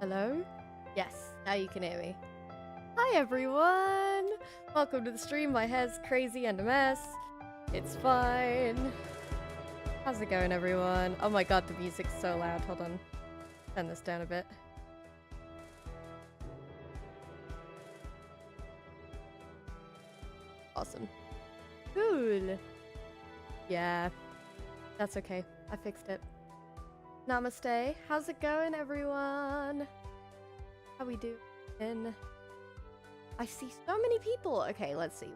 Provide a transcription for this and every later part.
Hello? Yes, now you can hear me. Hi everyone! Welcome to the stream. My hair's crazy and a mess. It's fine. How's it going, everyone? Oh my god, the music's so loud. Hold on. Turn this down a bit. Awesome. Cool. Yeah, that's okay. I fixed it. Namaste. How's it going, everyone? How we doing? I see so many people. Okay, let's see.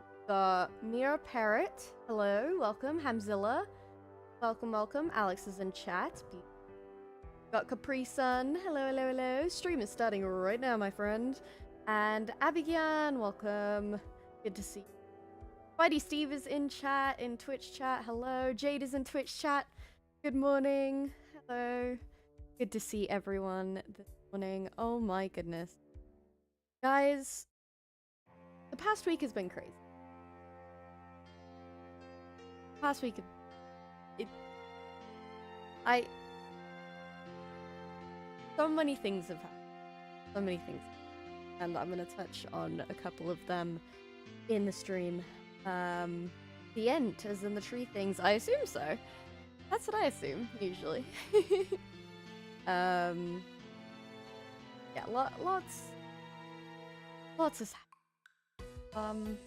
Mira Parrot. Hello, welcome. Hamzilla. Welcome, welcome. Alex is in chat. Got Capri Sun. Hello, hello, hello. Stream is starting right now, my friend. And Abigyan, welcome. Good to see you. Spidey Steve is in chat, in Twitch chat. Hello. Jade is in Twitch chat. Good morning. Hello. Good to see everyone this morning. Oh my goodness. Guys, the past week has been crazy. Past week, so many things have happened. So many things. And I'm gonna touch on a couple of them in the stream. The Ent, as in the tree things. I assume so. That's what I assume, usually. Yeah, lots has happened.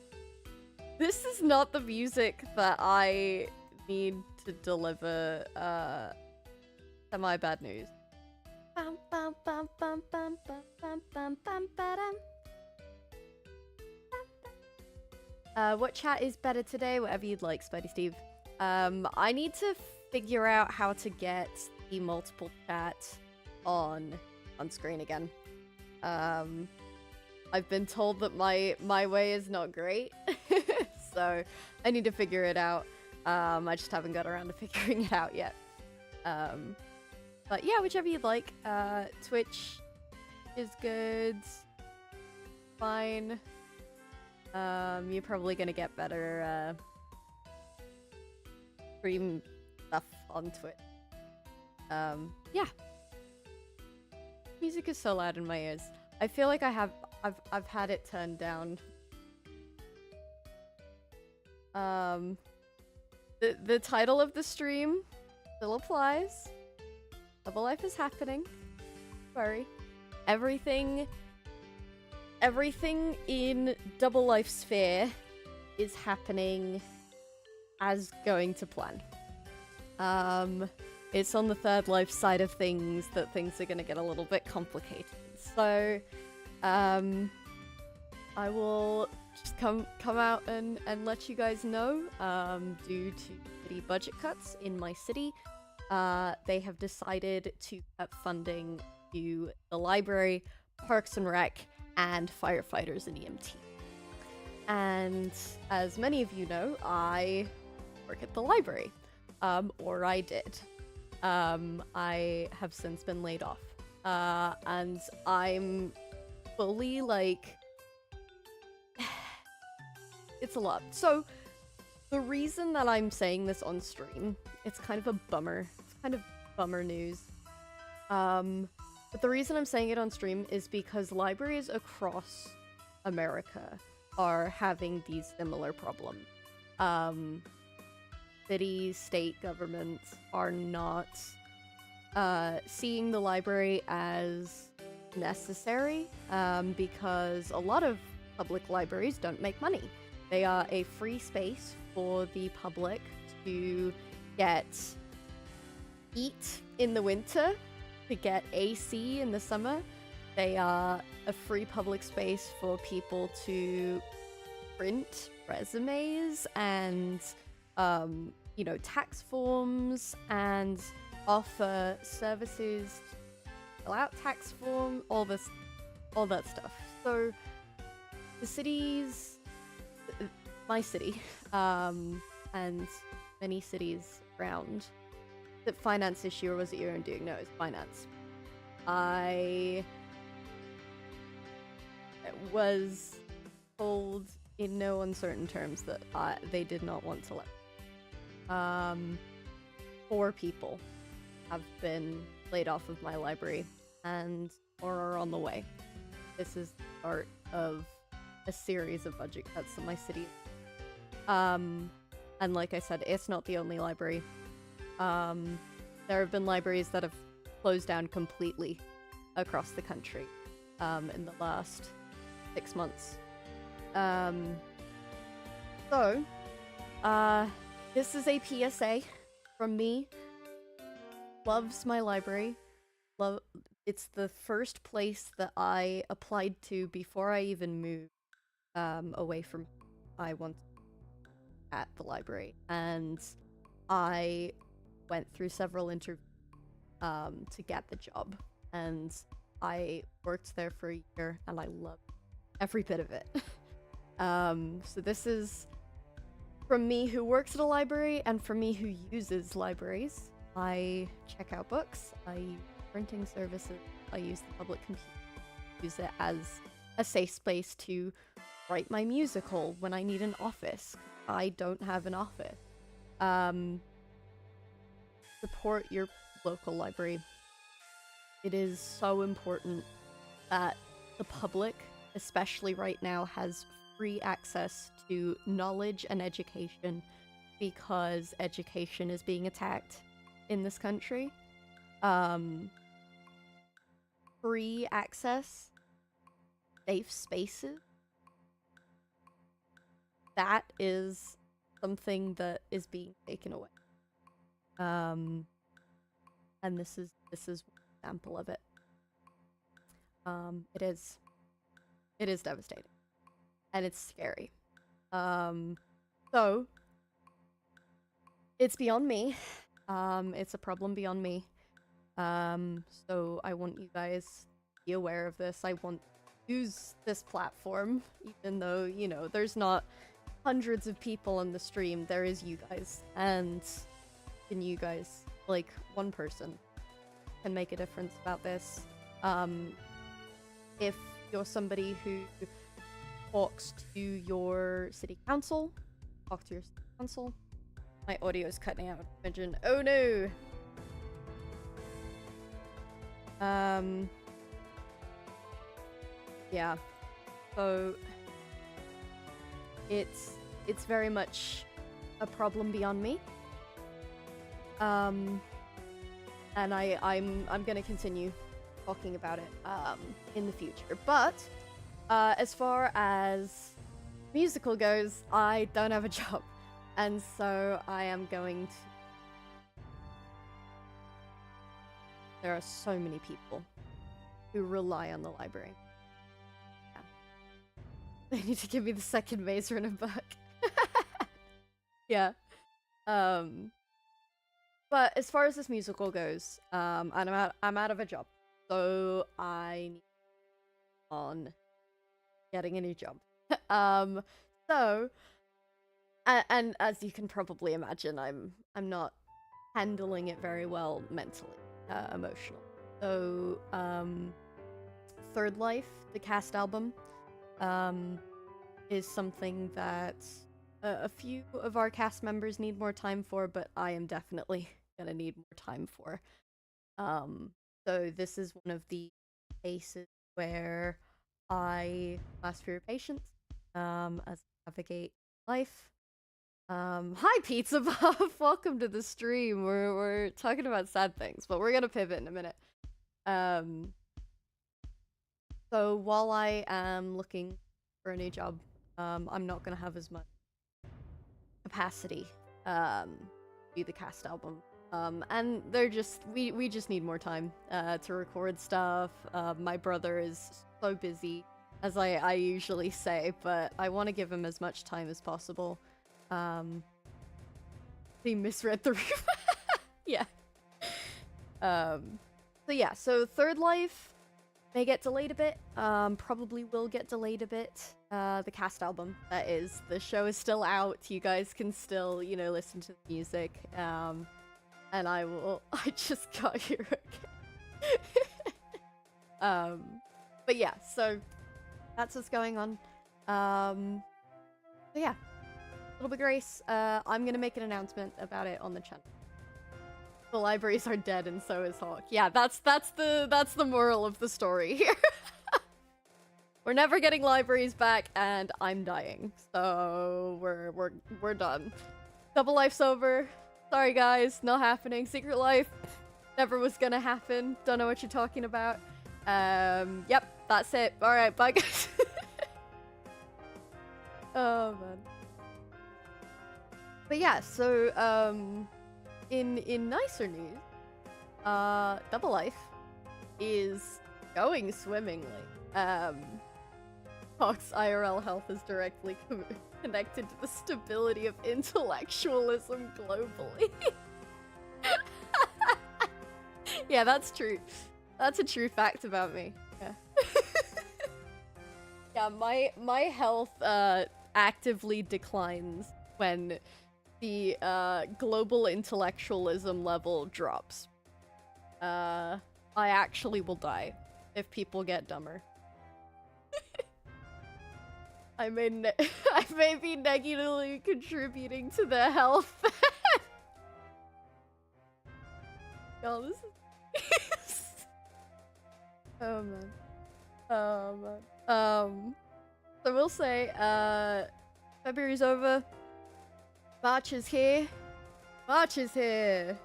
This is not the music that I need to deliver, semi-bad news. Bum, bum, bum, bum, bum, bum, bum, bum, bum, ba-dum. What chat is better today? Whatever you'd like, Spidey Steve. I need to figure out how to get the multiple chat on screen again. I've been told that my way is not great, so I need to figure it out. I just haven't got around to figuring it out yet. But yeah, whichever you'd like. Twitch is good. Fine. You're probably gonna get better stream stuff on Twitch. Yeah. Music is so loud in my ears. I feel like I've had it turned down. The title of the stream still applies. Double Life is happening. Don't worry. Everything in Double Life Sphere is happening as going to plan. It's on the Third Life side of things that things are gonna get a little bit complicated. So, I will just come out and let you guys know, due to city budget cuts in my city, they have decided to cut funding to the library, Parks and Rec, and firefighters and EMT. And as many of you know, I work at the library, or I did. I have since been laid off, and I'm fully like, it's a lot. So the reason that I'm saying this on stream, it's kind of a bummer. It's kind of bummer news. But the reason I'm saying it on stream is because libraries across America are having these similar problems. Cities, state governments are not seeing the library as necessary, because a lot of public libraries don't make money. They are a free space for the public to eat in the winter, to get AC in the summer. They are a free public space for people to print resumes and, you know, tax forms and offer services, fill out tax form, all that stuff. So the cities, my city, and many cities around, the finance issue, or was it your own doing? No, it's finance. I was told in no uncertain terms that they did not want to let. 4 people have been laid off of my library, and more are on the way. This is the start of a series of budget cuts that my city. And like I said, it's not the only library. There have been libraries that have closed down completely across the country in the last 6 months. So, this is a PSA from me. Loves my library. It's the first place that I applied to before I even moved away from I wanted at the library, and I went through several interviews to get the job, and I worked there for a year, and I loved every bit of it. So this is from me who works at a library, and from me who uses libraries. I check out books, I use printing services, I use the public computer, use it as a safe space to write my musical when I need an office. I don't have an office. Support your local library. It is so important that the public, especially right now, has free access to knowledge and education, because education is being attacked in this country. Free access, safe spaces, that is something that is being taken away. And this is one example of it. It is devastating, and it's scary. So it's beyond me. It's a problem beyond me. So I want you guys to be aware of this. I want to use this platform, even though, you know, there's not hundreds of people on the stream. There is you guys, and you guys, like, one person can make a difference about this. If you're somebody who talks to your city council, talk to your city council. My audio is cutting out. Imagine. Oh no! Yeah. So it's very much a problem beyond me. And I'm gonna continue talking about it in the future. But as far as musical goes, I don't have a job, and so I am going to. There are so many people who rely on the library. Yeah. They need to give me the second Maze Runner book. Yeah. But as far as this musical goes, and I'm out of a job, so I need on getting a new job. So, and as you can probably imagine, I'm not handling it very well mentally, emotionally. So, Third Life, the cast album, is something that a few of our cast members need more time for, but I am definitely gonna need more time for. So this is one of the cases where I ask for your patience, as I navigate life. Hi Pizza Buff, welcome to the stream. We're talking about sad things, but we're gonna pivot in a minute. So while I am looking for a new job, I'm not gonna have as much capacity do the cast album. And they're just we just need more time to record stuff. My brother is so busy, as I usually say, but I want to give him as much time as possible. He misread the roof. Yeah. So yeah, so Third Life may get delayed a bit. Probably will get delayed a bit. The cast album, that is. The show is still out. You guys can still, you know, listen to the music. And I just got here again. But yeah, so that's what's going on. So yeah, Little Big Race. I'm gonna make an announcement about it on the channel. The libraries are dead and so is Hawk. Yeah, that's the moral of the story here. We're never getting libraries back and I'm dying. So we're done. Double Life's over. Sorry guys, not happening. Secret Life never was gonna happen. Don't know what you're talking about. Yep, that's it. Alright, bye guys. Oh man. But yeah, so in nicer news, Double Life is going swimmingly. Hawk's IRL health is directly connected to the stability of intellectualism globally. Yeah, that's true. That's a true fact about me. Yeah. Yeah, my health actively declines when the global intellectualism level drops. I actually will die if people get dumber. I may be negatively contributing to their health. Y'all, this is... Oh man. Oh man. So we'll say, February's over. March is here. March is here.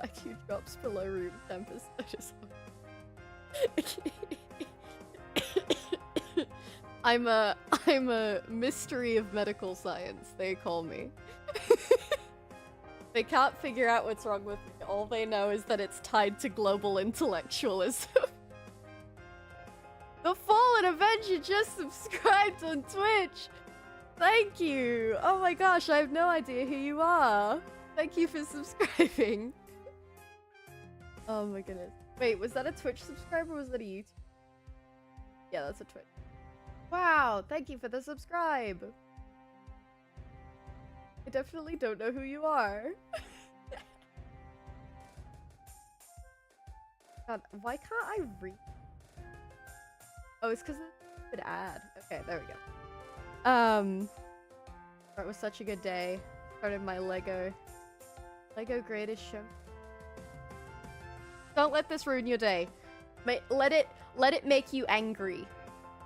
IQ drops below room tempest. I'm a mystery of medical science, they call me. They can't figure out what's wrong with me. All they know is that it's tied to global intellectualism. The Fallen Avenger just subscribed on Twitch! Thank you! Oh my gosh, I have no idea who you are. Thank you for subscribing. Oh my goodness. Wait, was that a Twitch subscriber or was that a YouTube? Yeah, that's a Twitch. Wow, thank you for the subscribe! I definitely don't know who you are. God, why can't I read? Oh, it's because it's an ad. Okay, there we go. It was such a good day. Started my Lego Greatest Show. Don't let this ruin your day. Let it make you angry.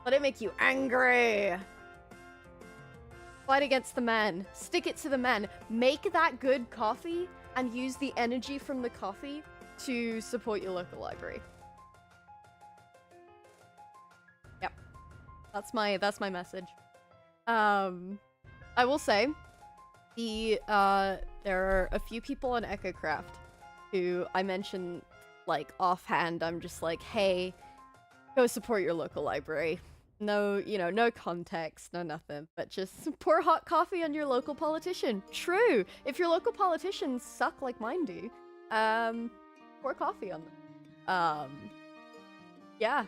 Let it make you angry. Fight against the man. Stick it to the man. Make that good coffee and use the energy from the coffee to support your local library. Yep. That's my message. I will say there are a few people on EchoCraft who I mentioned like offhand. I'm just like, hey, go support your local library. No, you know, no context, no nothing, but just pour hot coffee on your local politician. True. If your local politicians suck like mine do, pour coffee on them. Yeah.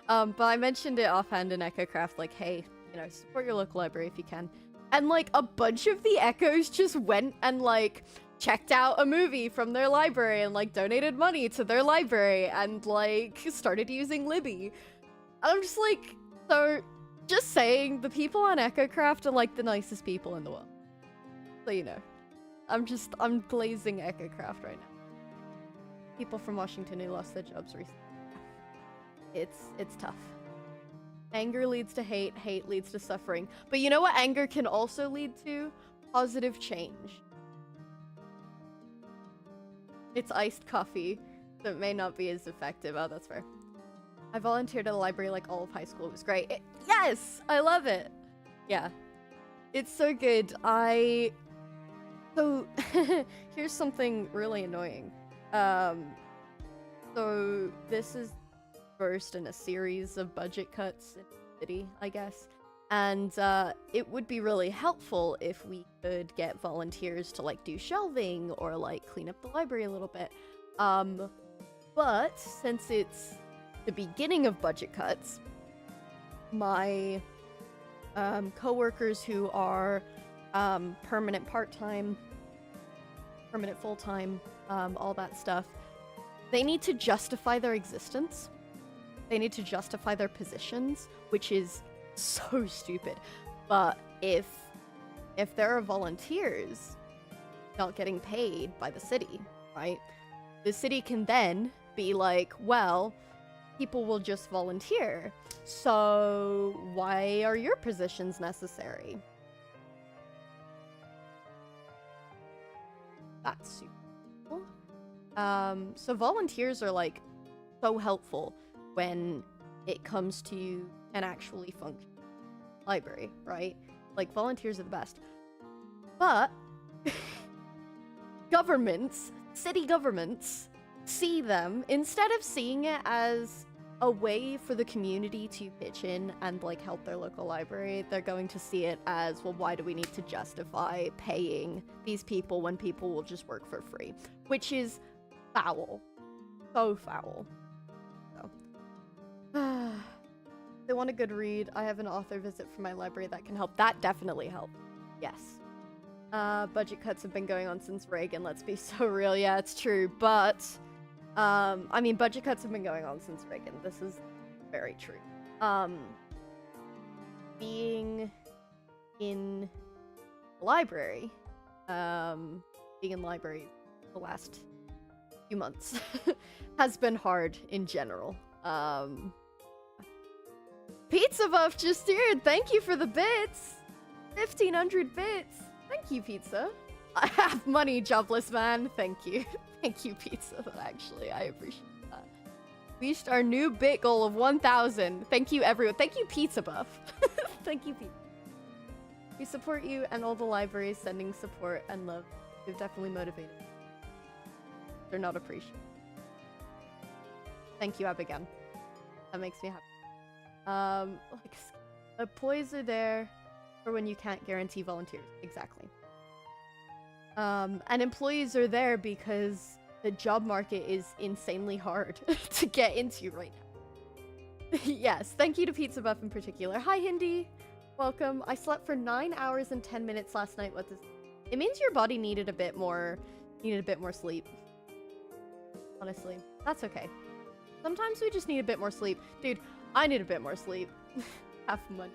But I mentioned it offhand in EchoCraft, like, hey, you know, support your local library if you can. And like a bunch of the Echoes just went and like checked out a movie from their library and like donated money to their library and like started using Libby. I'm just like, so just saying, the people on EchoCraft are like the nicest people in the world. So you know, I'm glazing EchoCraft right now. People from Washington who lost their jobs recently. It's tough. Anger leads to hate, hate leads to suffering. But you know what anger can also lead to? Positive change. It's iced coffee, so it may not be as effective. Oh, that's fair. I volunteered at a library like all of high school. It was great. Yes! I love it! Yeah. It's so good. So, here's something really annoying. So, this is first in a series of budget cuts in the city, I guess. And, it would be really helpful if we could get volunteers to, like, do shelving or, like, clean up the library a little bit. But, since it's the beginning of budget cuts, my co-workers who are permanent part-time, permanent full-time, all that stuff, they need to justify their existence. They need to justify their positions, which is so stupid. But if there are volunteers, not getting paid by the city, right? The city can then be like, well, people will just volunteer, so why are your positions necessary? That's super cool. So volunteers are like so helpful when it comes to an actually functioning library, right? Like, volunteers are the best. But governments, city governments, see them, instead of seeing it as a way for the community to pitch in and like help their local library, they're going to see it as, well, why do we need to justify paying these people when people will just work for free? Which is foul. So foul. So. They want a good read. I have an author visit from my library that can help. That definitely helped. Yes. Budget cuts have been going on since Reagan. Let's be so real. Yeah, it's true. But, I mean, budget cuts have been going on since Reagan. This is very true. Being in the library, being in libraries the last few months has been hard in general. Pizza Buff just here. Thank you for the bits. 1,500 bits. Thank you, Pizza. I have money, jobless man. Thank you. Thank you, Pizza. Actually, I appreciate that. Reached our new bit goal of 1,000. Thank you, everyone. Thank you, Pizza Buff. Thank you, Pizza. We support you and all the libraries sending support and love. You've definitely motivated. They're not appreciated. Thank you, Abigail. That makes me happy. Like, employees are there for when you can't guarantee volunteers. Exactly. And employees are there because the job market is insanely hard to get into right now. Yes, thank you to Pizza Buff in particular. Hi, Hindi. Welcome. I slept for 9 hours and 10 minutes last night. What does... It means your body needed a bit more sleep. Honestly. That's okay. Sometimes we just need a bit more sleep. Dude, I need a bit more sleep. Half money.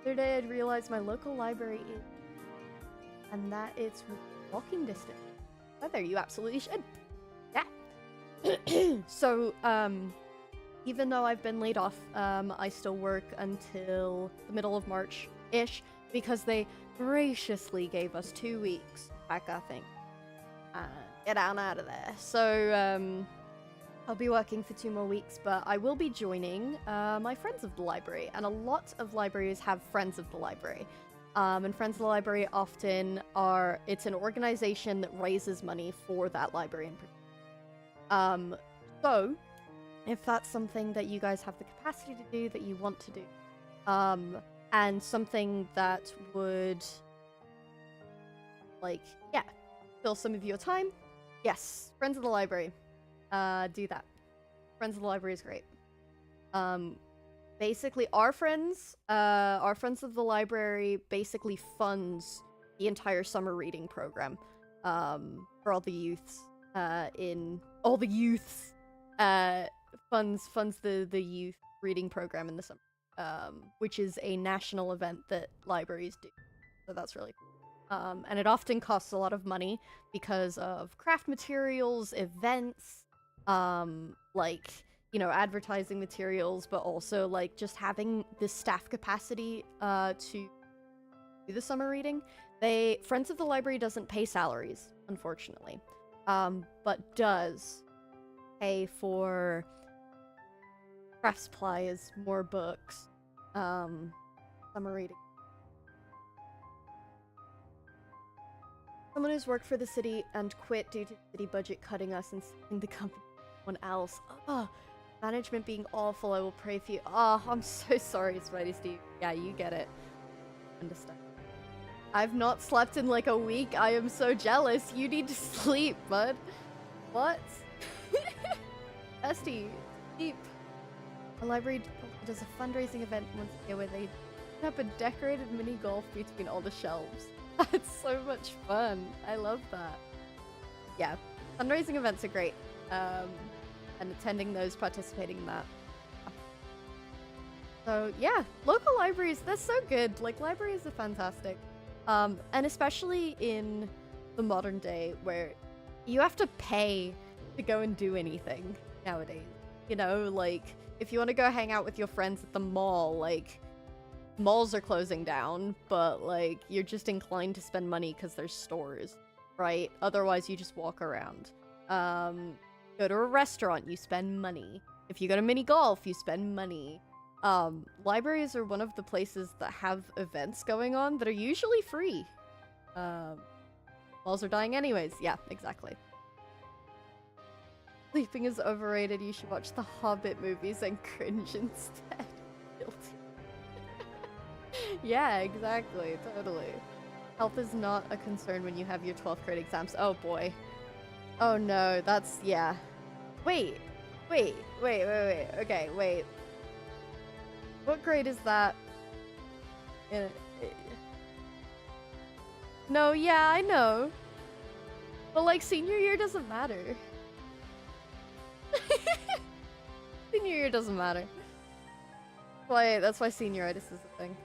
The other day I'd realized my local library is... and that it's walking distance. Whether you absolutely should. Yeah. So, even though I've been laid off, I still work until the middle of March-ish, because they graciously gave us 2 weeks back, I think. Get on out of there. So, I'll be working for 2 more weeks, but I will be joining my Friends of the Library, and a lot of libraries have Friends of the Library. And Friends of the Library often are, it's an organization that raises money for that library in particular. So, if that's something that you guys have the capacity to do, that you want to do, and something that would, like, yeah, fill some of your time, yes, Friends of the Library. Do that. Friends of the Library is great. Basically, our Friends of the Library basically funds the entire summer reading program, for all the youths, funds the youth reading program in the summer, which is a national event that libraries do. So that's really cool. And it often costs a lot of money because of craft materials, events, like, you know, advertising materials, but also, like, just having the staff capacity, to do the summer reading. Friends of the Library doesn't pay salaries, unfortunately, but does pay for craft supplies, more books, summer reading. Someone who's worked for the city and quit due to city budget cutting us and selling the company to someone else. Oh, management being awful. I will pray for you. Oh, I'm so sorry, Spidey Steve. Yeah, you get it. Understand. I've not slept in like a week. I am so jealous. You need to sleep, bud. What? Esty, sleep. A library does a fundraising event once a year where they set up a decorated mini golf between all the shelves. That's so much fun. I love that. Yeah, fundraising events are great. And attending those, participating in that. So yeah, local libraries, they're so good. Like, libraries are fantastic. And especially in the modern day where you have to pay to go and do anything nowadays. You know, like, if you want to go hang out with your friends at the mall, like, malls are closing down, but, like, you're just inclined to spend money because there's stores, right? Otherwise, you just walk around. Go to a restaurant, you spend money. If you go to mini golf, you spend money. Libraries are one of the places that have events going on that are usually free. Malls are dying anyways. Yeah, exactly. Sleeping is overrated. You should watch the Hobbit movies and cringe instead. Guilty. Yeah, exactly. Totally. Health is not a concern when you have your 12th grade exams. Oh boy. Oh no, that's... yeah. Wait. Okay, wait. What grade is that? No, yeah, I know. But, like, senior year doesn't matter. Senior year doesn't matter. That's why senioritis is a thing.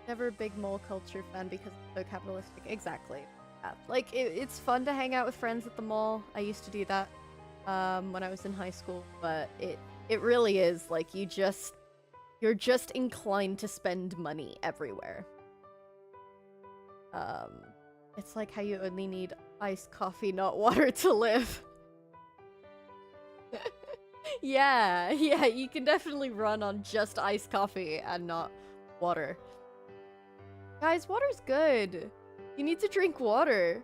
Never a big mall culture fan because it's so capitalistic. Exactly. Yeah. Like, it's fun to hang out with friends at the mall. I used to do that when I was in high school, but it really is, like, you're just inclined to spend money everywhere. It's like how you only need iced coffee, not water to live. Yeah, you can definitely run on just iced coffee and not water. Guys, water's good. You need to drink water.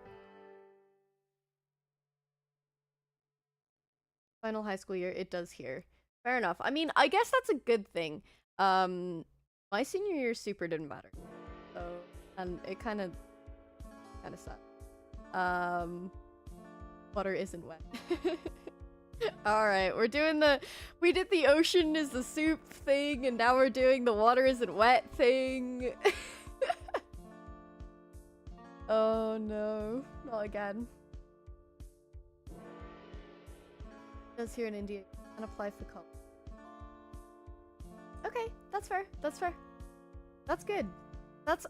Final high school year, it does here. Fair enough. I mean, I guess that's a good thing. My senior year super didn't matter. So, and it kind of sucked. Water isn't wet. Alright, we did the ocean is the soup thing, and now we're doing the water isn't wet thing. Oh no, not again. Does here in India and apply for college. Okay, that's fair. That's fair. That's good.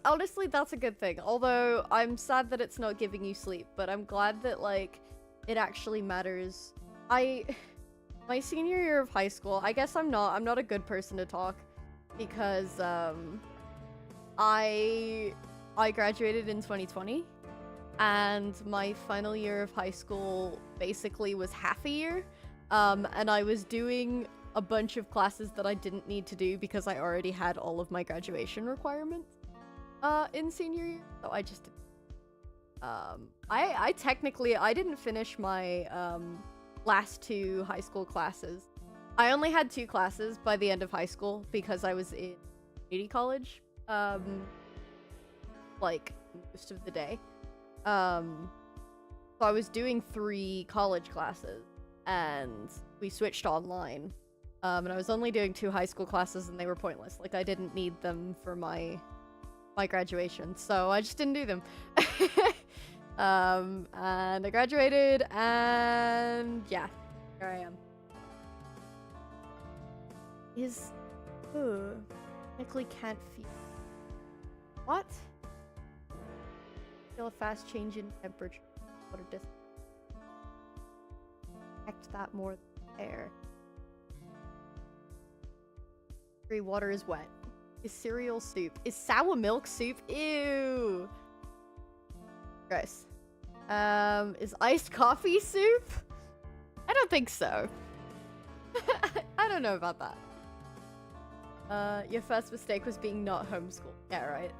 Honestly, that's a good thing. Although I'm sad that it's not giving you sleep, but I'm glad that, like, it actually matters. My senior year of high school, I guess I'm not a good person to talk because I graduated in 2020 and my final year of high school basically was half a year. And I was doing a bunch of classes that I didn't need to do because I already had all of my graduation requirements in senior year, so I just didn't. I technically didn't finish my last 2 high school classes. I only had 2 classes by the end of high school because I was in community college like most of the day. So I was doing 3 college classes and we switched online. And I was only doing 2 high school classes and they were pointless. Like, I didn't need them for my graduation, so I just didn't do them. And I graduated, and yeah, here I am. Technically can't feel. What? Feel a fast change in temperature. Water distance. Affect that more than air. Water is wet. Is cereal soup? Is sour milk soup? Ew. Gross. Is iced coffee soup? I don't think so. I don't know about that. Your first mistake was being not homeschooled. Yeah, right.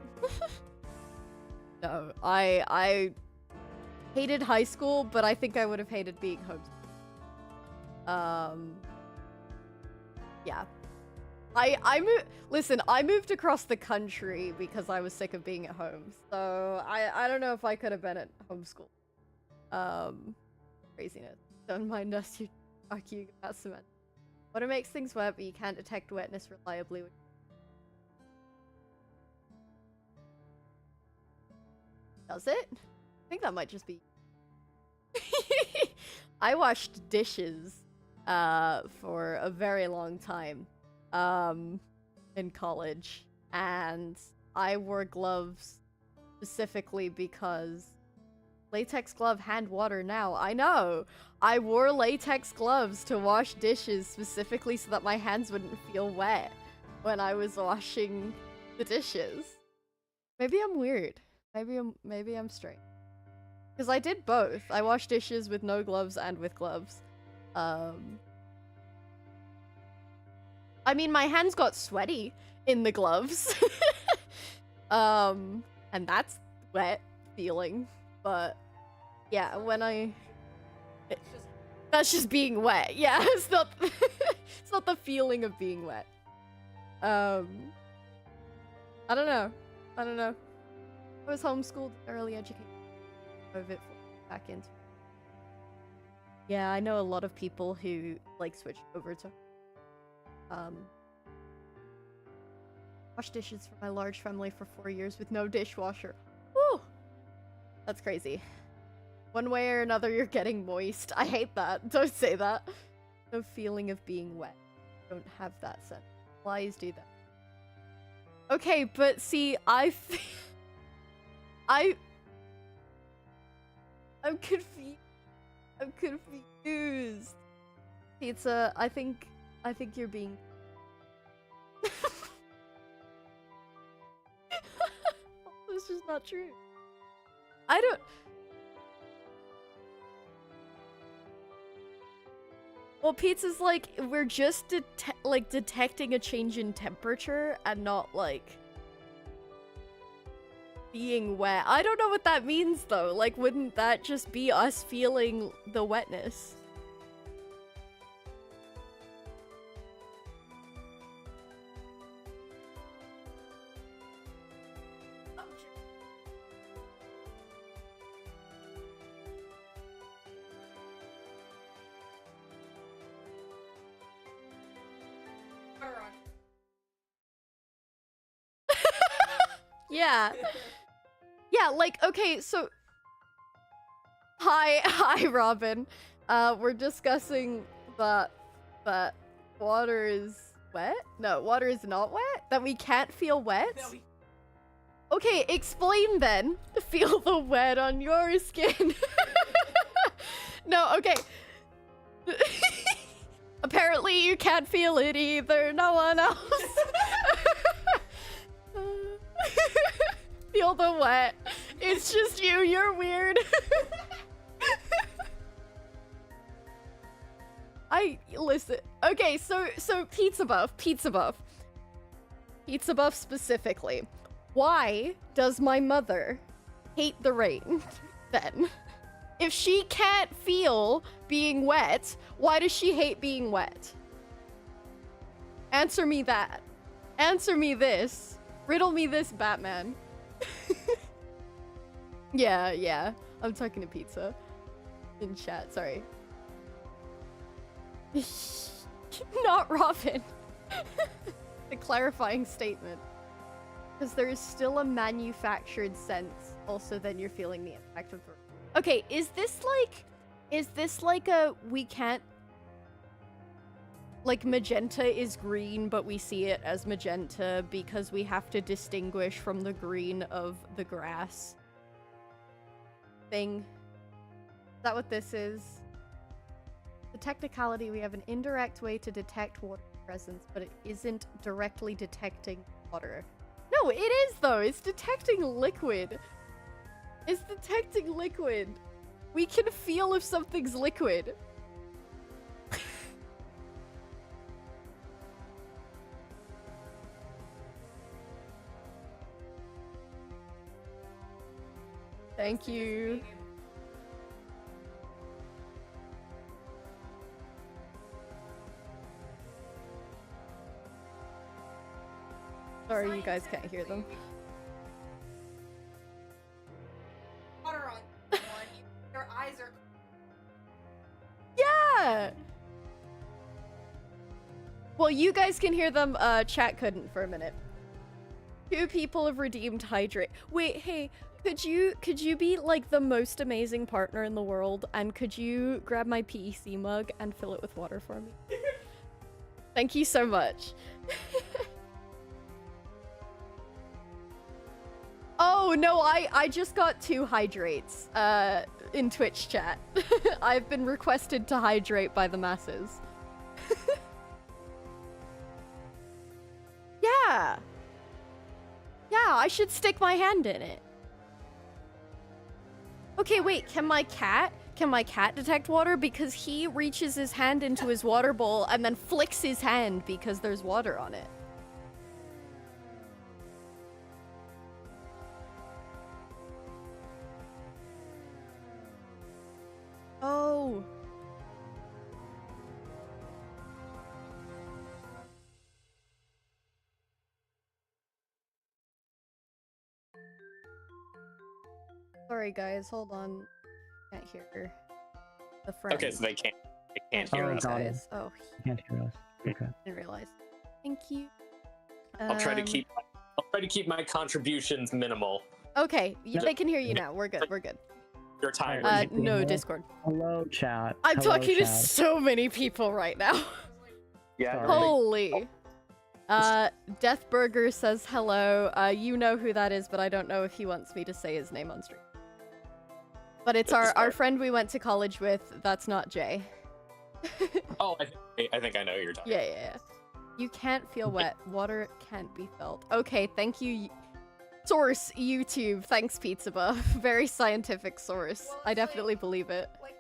No, I hated high school, but I think I would have hated being homeschooled. Yeah. Listen, I moved across the country because I was sick of being at home. So I don't know if I could have been at homeschool. Craziness. Don't mind us, you arguing about cement. Water makes things wet, but you can't detect wetness reliably. Does it? I think that might just be... I washed dishes for a very long time in college, and I wore gloves specifically because latex glove hand water now. I know! I wore latex gloves to wash dishes specifically so that my hands wouldn't feel wet when I was washing the dishes. Maybe I'm weird. Maybe I'm straight. Because I did both. I washed dishes with no gloves and with gloves. I mean, my hands got sweaty in the gloves. And that's wet feeling. But yeah, when that's just being wet. Yeah, it's not it's not the feeling of being wet. I don't know. I was homeschooled, early education. Of it back into. Yeah, I know a lot of people who like switched over to wash dishes for my large family for 4 years with no dishwasher. Woo! That's crazy. One way or another, you're getting moist. I hate that. Don't say that. No feeling of being wet. Don't have that sense. Flies do that. Okay, but see, I'm confused. I'm confused. Pizza, I think you're being... This is not true. I don't... Well, Pizza's like, we're just detecting a change in temperature and not, like, being wet. I don't know what that means, though. Like, wouldn't that just be us feeling the wetness? Yeah. Yeah, like, okay, so... Hi, Robin. We're discussing that water is wet? No, water is not wet? That we can't feel wet? No, okay, explain then. Feel the wet on your skin. No, okay. Apparently you can't feel it either. No one else. Feel the wet. It's just you. You're weird. Listen. Okay, so Pizza Buff specifically. Why does my mother hate the rain then? If she can't feel being wet, why does she hate being wet? Answer me that. Answer me this. Riddle me this, Batman. Yeah. I'm talking to Pizza. In chat, sorry. Not Robin. The clarifying statement. Because there is still a manufactured sense. Also, then you're feeling the impact of the... Okay, is this like a... We can't... Like, magenta is green, but we see it as magenta because we have to distinguish from the green of the grass thing? Is that what this is? The technicality, we have an indirect way to detect water presence, but it isn't directly detecting water. No, it is though! It's detecting liquid! It's detecting liquid! We can feel if something's liquid! Thank you. Sorry, you guys can't hear them. Water on your eyes are... Yeah! Well, you guys can hear them, chat couldn't for a minute. 2 people have redeemed hydrate. Wait, hey, could you be like the most amazing partner in the world and could you grab my PEC mug and fill it with water for me? Thank you so much. Oh no, I just got 2 hydrates in Twitch chat. I've been requested to hydrate by the masses. Yeah. Yeah, I should stick my hand in it. Okay, wait, can my cat detect water? Because he reaches his hand into his water bowl and then flicks his hand because there's water on it. Oh. Sorry guys, hold on. Can't hear the friend. Okay, so they can't hear us. got it. Guys. Oh, You can't hear us. Okay. didn't realize. Thank you. I'll try to keep my contributions minimal. Okay, they can hear you now. We're good. We're good. Your time. No Hello? Discord. Hello, chat. I'm Hello, talking to chat. so many people right now. Yeah. Sorry. Holy. Deathburger says hello. You know who that is, but I don't know if he wants me to say his name on stream. But it's our friend we went to college with. That's not Jay. Oh, I think I know who you're talking. Yeah. You can't feel wet. Water can't be felt. Okay, thank you. Source, YouTube. Thanks, Pizza Buff. Very scientific source. Well, I it's definitely believe it. Like,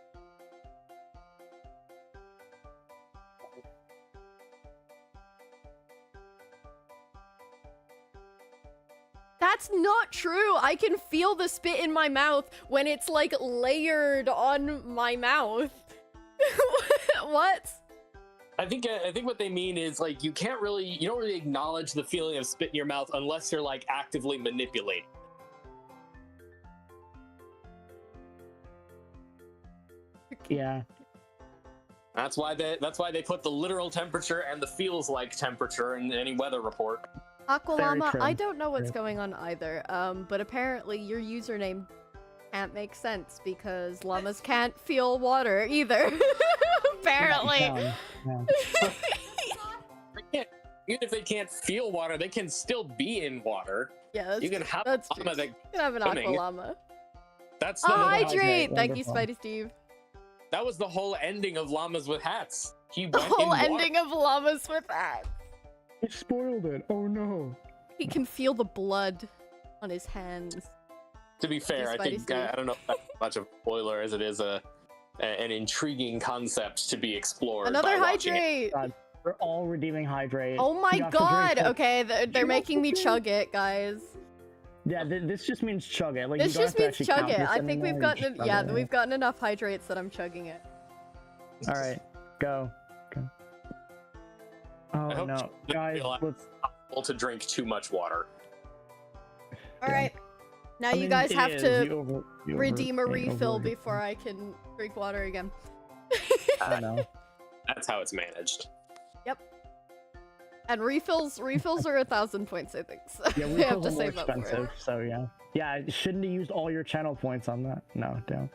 That's not true. I can feel the spit in my mouth when it's like layered on my mouth. What? I think what they mean is like you don't really acknowledge the feeling of spit in your mouth unless you're like actively manipulating. Yeah. That's why they put the literal temperature and the feels like temperature in any weather report. Aqualama, true. I don't know what's True. going on either. But apparently your username can't make sense because llamas can't feel water either. Apparently. Yeah. They can't, even if they can't feel water, they can still be in water. Yeah, You can have that's a true. llama that You can have an swimming. aqualama. that's Oh, the hydrate! Thank you, Wonderful. Spidey Steve. that was the whole ending of Llamas with Hats. He The went whole in water. ending of llamas with that. He spoiled it. Oh no. He can feel the blood on his hands. To be fair, I Spidey think Steve. I don't know if that's much of a spoiler as it is an intriguing concept to be explored. Another by watching it. hydrate! God, we're all redeeming hydrate. Oh my You have to drink god! Coke. Okay, they're You making me have to chug it, guys. Yeah, this just means chug it. Like, This you don't just have means to chug actually it. count I this think we've anymore, you gotten just chug it. we've gotten enough hydrates that I'm chugging it. All right, go. Oh I hope no, you guys, realize- let's. Able to drink too much water. Alright. Now I you mean, guys it have is. to You redeem a over- refill over- before I can drink water again. I know. That's how it's managed. And refills are 1,000 points, I think. So Yeah, we have refills to are more save up for it. expensive, so yeah. Yeah, I shouldn't have used all your channel points on that. No, damn.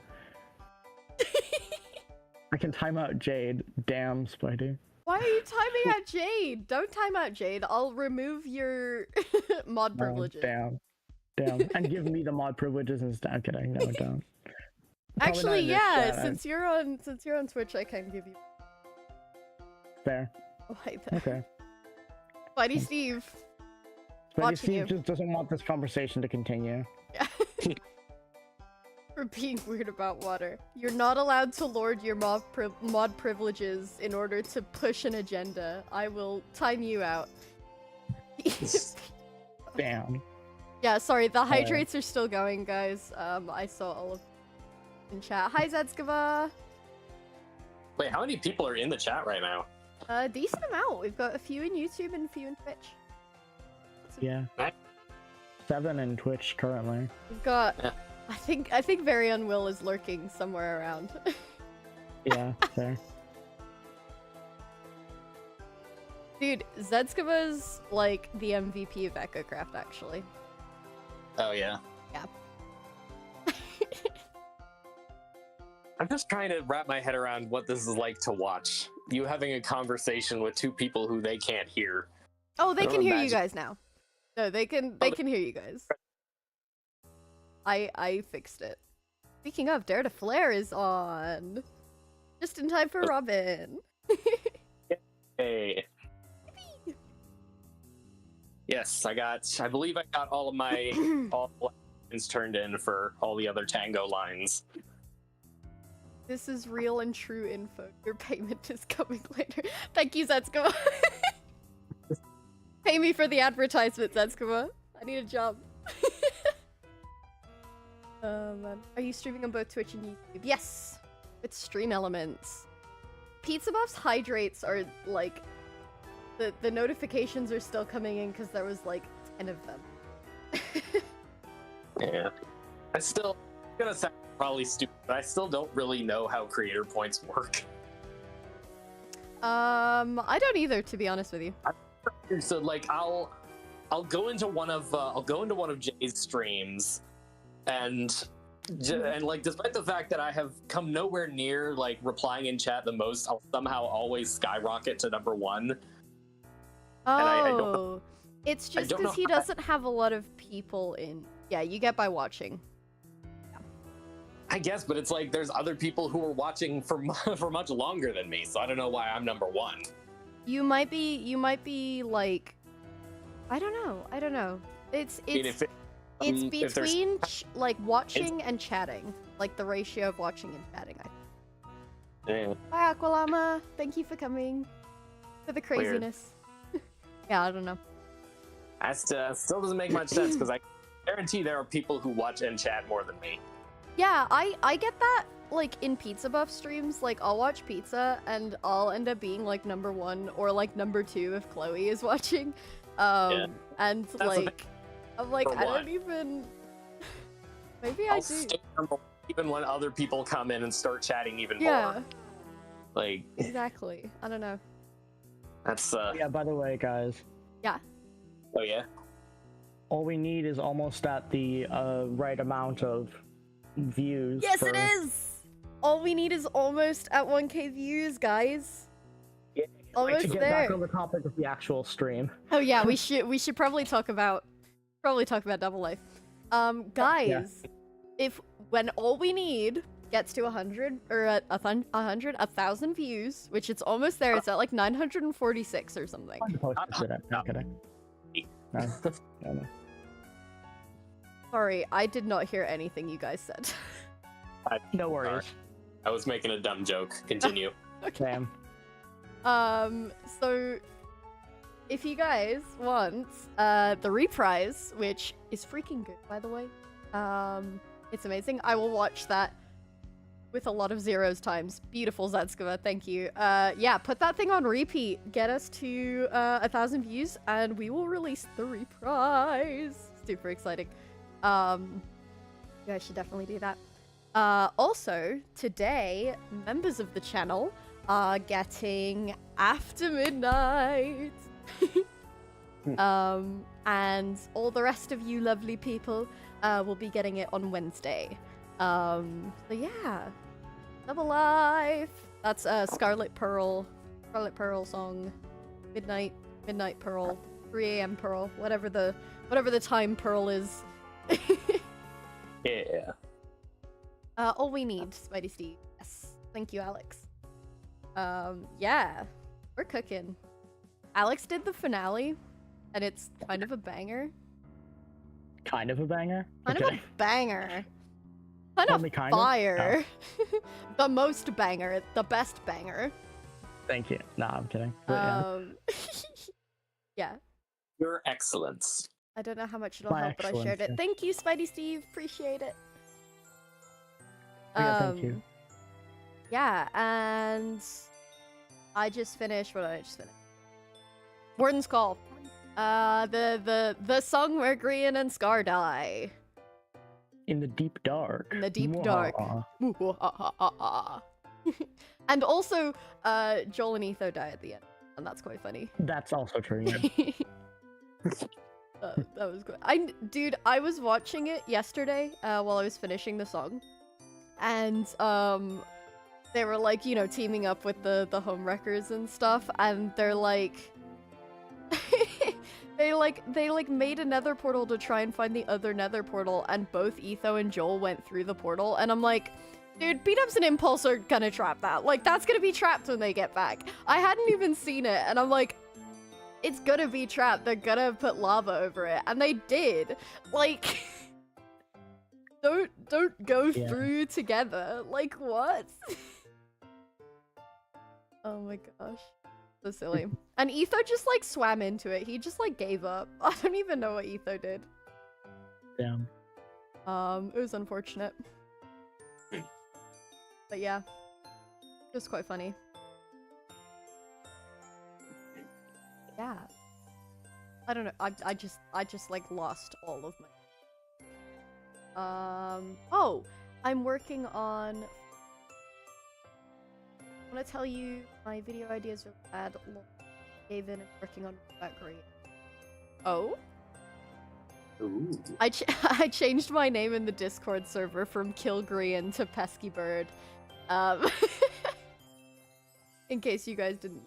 I can time out Jade. Damn, Spidey. Why are you timing out Jade? Don't time out Jade. I'll remove your mod No, privileges. damn. Damn. And give me the mod privileges instead. I'm kidding. No, don't. Actually, not in this yeah. chat. Since you're on Twitch, I can give you. Fair. Why the Okay. Spidey Steve. Spidey Watching Steve you. just doesn't want this conversation to continue. Yeah. For being weird about water. You're not allowed to lord your mod privileges in order to push an agenda. I will time you out. Damn. Yeah, sorry, the hydrates are still going, guys. I saw all of in chat. Hi, Zedskava! Wait, how many people are in the chat right now? A decent amount. We've got a few in YouTube and a few in Twitch. Yeah. Nice. 7 in Twitch currently. We've got... Yeah. I think Very Unwill is lurking somewhere around. Yeah, fair. Dude, Zedskava's like the MVP of EchoCraft, actually. Oh yeah. Yeah. I'm just trying to wrap my head around what this is like to watch. You having a conversation with two people who they can't hear. Oh, they I can don't hear you imagine- guys now. No, they can hear you guys. I fixed it. Speaking of, Dare to Flare is on. Just in time for Robin. Hey. Yes, I believe I got all of my all lines turned in for all the other Tango lines. This is real and true info. Your payment is coming later. Thank you, Zetsuko. Pay me for the advertisement, Zetsuko. I need a job. Man. Are you streaming on both Twitch and YouTube? Yes! With Stream Elements. Pizza Buff's hydrates are like... The notifications are still coming in because there was like 10 of them. Yeah. I'm gonna sound probably stupid, but I still don't really know how creator points work. I don't either, to be honest with you. So like I'll go into one of Jay's streams and like despite the fact that I have come nowhere near like replying in chat the most, I'll somehow always skyrocket to number 1. I don't know. It's just don't know because he how doesn't have a lot of people in. Yeah, you get by watching. I guess, but it's like there's other people who are watching for for much longer than me, so I don't know why I'm number 1. You might be like, I don't know. It's I mean, it's if there's- between like watching and chatting, like the ratio of watching and chatting. Yeah. Bye, Aqualama. Thank you for coming. For the craziness. Yeah, I don't know. That still doesn't make much sense because I guarantee there are people who watch and chat more than me. Yeah, I get that, like, in Pizza Buff streams, like, I'll watch Pizza, and I'll end up being, like, number 1 or, like, number 2 if Chloe is watching. And, like, I'm like, I don't even... Maybe I I'll do. stay number 1 even when other people come in and start chatting even Yeah, more. Like, exactly. I don't know. that's, Yeah, by the way, guys, oh yeah? all we need is almost at the right amount of views. Yes, for... it is! All we need is almost at 1k views, guys. Yeah, Almost to get there. back on the topic of the actual stream. Oh yeah, we should probably talk about Double Life. Guys, if when all we need gets to 100 or 1,000 views, which it's almost there, it's at like 946 or something. I'm supposed to say that. Not kidding. No. No. Sorry, I did not hear anything you guys said. No worries. I was making a dumb joke. Continue. Okay. Damn. So if you guys want the reprise, which is freaking good, by the way, it's amazing. I will watch that with a lot of zeros times. Beautiful, Zetsuko, thank you. Yeah, put that thing on repeat. Get us to 1,000 views, and we will release the reprise. Super exciting. You guys should definitely do that. Also, today, members of the channel are getting After Midnight. And all the rest of you lovely people will be getting it on Wednesday. So yeah, Double Life. That's Scarlet Pearl song, Midnight Pearl, 3 a.m. Pearl, whatever the time Pearl is. Yeah. All we need, Spidey Steve. Yes, thank you, Alex. Yeah, we're cooking. Alex did the finale, and it's kind of a banger. Kind of a banger? Kind of a banger. Kind Only of kind of? fire. The most banger. The best banger. Thank you. Nah, I'm kidding. But, yeah. Yeah. Your excellence. I don't know how much it'll My help, but I shared it. excellence, yeah. Thank you, Spidey Steve. Appreciate it. Yeah, thank you. Yeah, and I just finished. What did I just finish? Warden's Call. The song where Grian and Scar die. In the deep dark. In the deep dark. Mwah. And also, Joel and Etho die at the end, and that's quite funny. That's also true. Yeah. That was good. Dude, I was watching it yesterday while I was finishing the song, and they were like, you know, teaming up with the home wreckers and stuff, and they're like, They made a nether portal to try and find the other nether portal, and both Etho and Joel went through the portal, and I'm like, dude, Beat-Ups and Impulse are gonna trap that. Like, that's gonna be trapped when they get back. I hadn't even seen it, and I'm like, it's gonna be trapped. They're gonna put lava over it, and they did. Like, don't go through together. Like, what? Oh my gosh. So silly. And Etho just, like, swam into it. He just, like, gave up. I don't even know what Etho did. Damn. It was unfortunate. But yeah. It was quite funny. Yeah. I don't know. I just, like, lost all of my... Oh! I'm working on... I want to tell you my video ideas are bad. Gave in and working on that great. Oh? Ooh. I changed my name in the Discord server from Kilgrian to Pesky Bird. In case you guys didn't.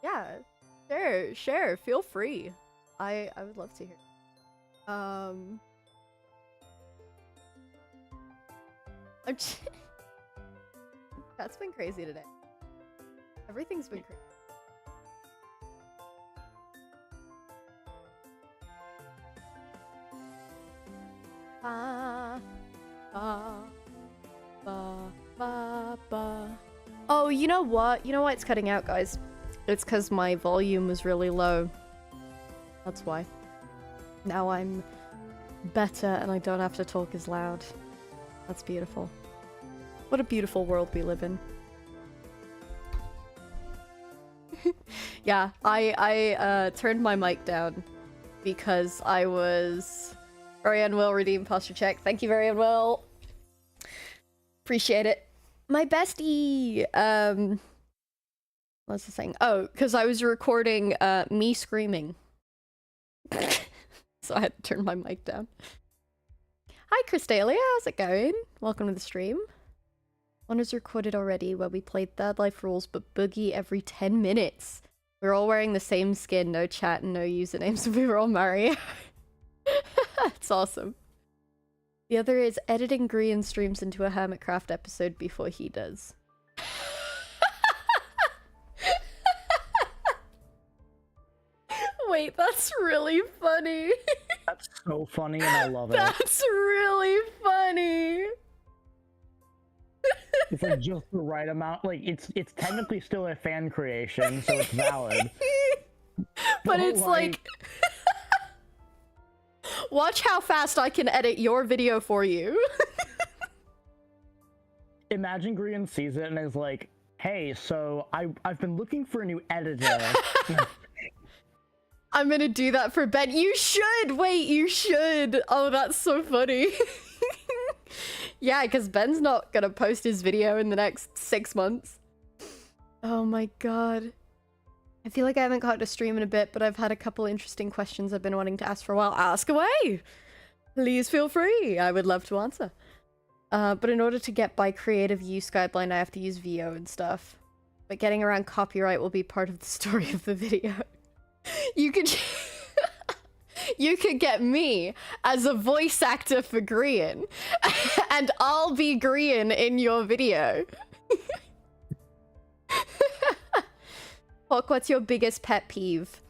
Yeah, share, feel free. I would love to hear. That's been crazy today. Everything's been crazy. Ba, ba, ba, ba, ba. Oh, you know what? You know why it's cutting out, guys? It's because my volume was really low. That's why. Now I'm better and I don't have to talk as loud. That's beautiful. What a beautiful world we live in. Yeah, I turned my mic down because I was... Very unwell, redeem posture check. Thank you, very unwell. Appreciate it. My bestie! What's the thing? Oh, because I was recording me screaming. So I had to turn my mic down. Hi, Cristalia, how's it going? Welcome to the stream. One is recorded already where we played Third Life Rules but Boogie every 10 minutes. We're all wearing the same skin, no chat and no usernames, we were all Mario. It's awesome. The other is editing Grian streams into a Hermitcraft episode before he does. Wait, that's really funny. That's so funny and I love it. That's really funny. It's like just the right amount. Like it's technically still a fan creation, so it's valid. But it's like... Watch how fast I can edit your video for you. Imagine Grian sees it and is like, hey, so I've been looking for a new editor. I'm gonna do that for Ben. You should! Wait, you should! Oh, that's so funny. Yeah, because Ben's not gonna post his video in the next 6 months. Oh my god. I feel like I haven't got to stream in a bit, but I've had a couple interesting questions I've been wanting to ask for a while. Ask away! Please feel free. I would love to answer. But in order to get by creative use guideline, I have to use VO and stuff. But getting around copyright will be part of the story of the video. You could... You could get me as a voice actor for Grian, and I'll be Grian in your video. Hawk, what's your biggest pet peeve?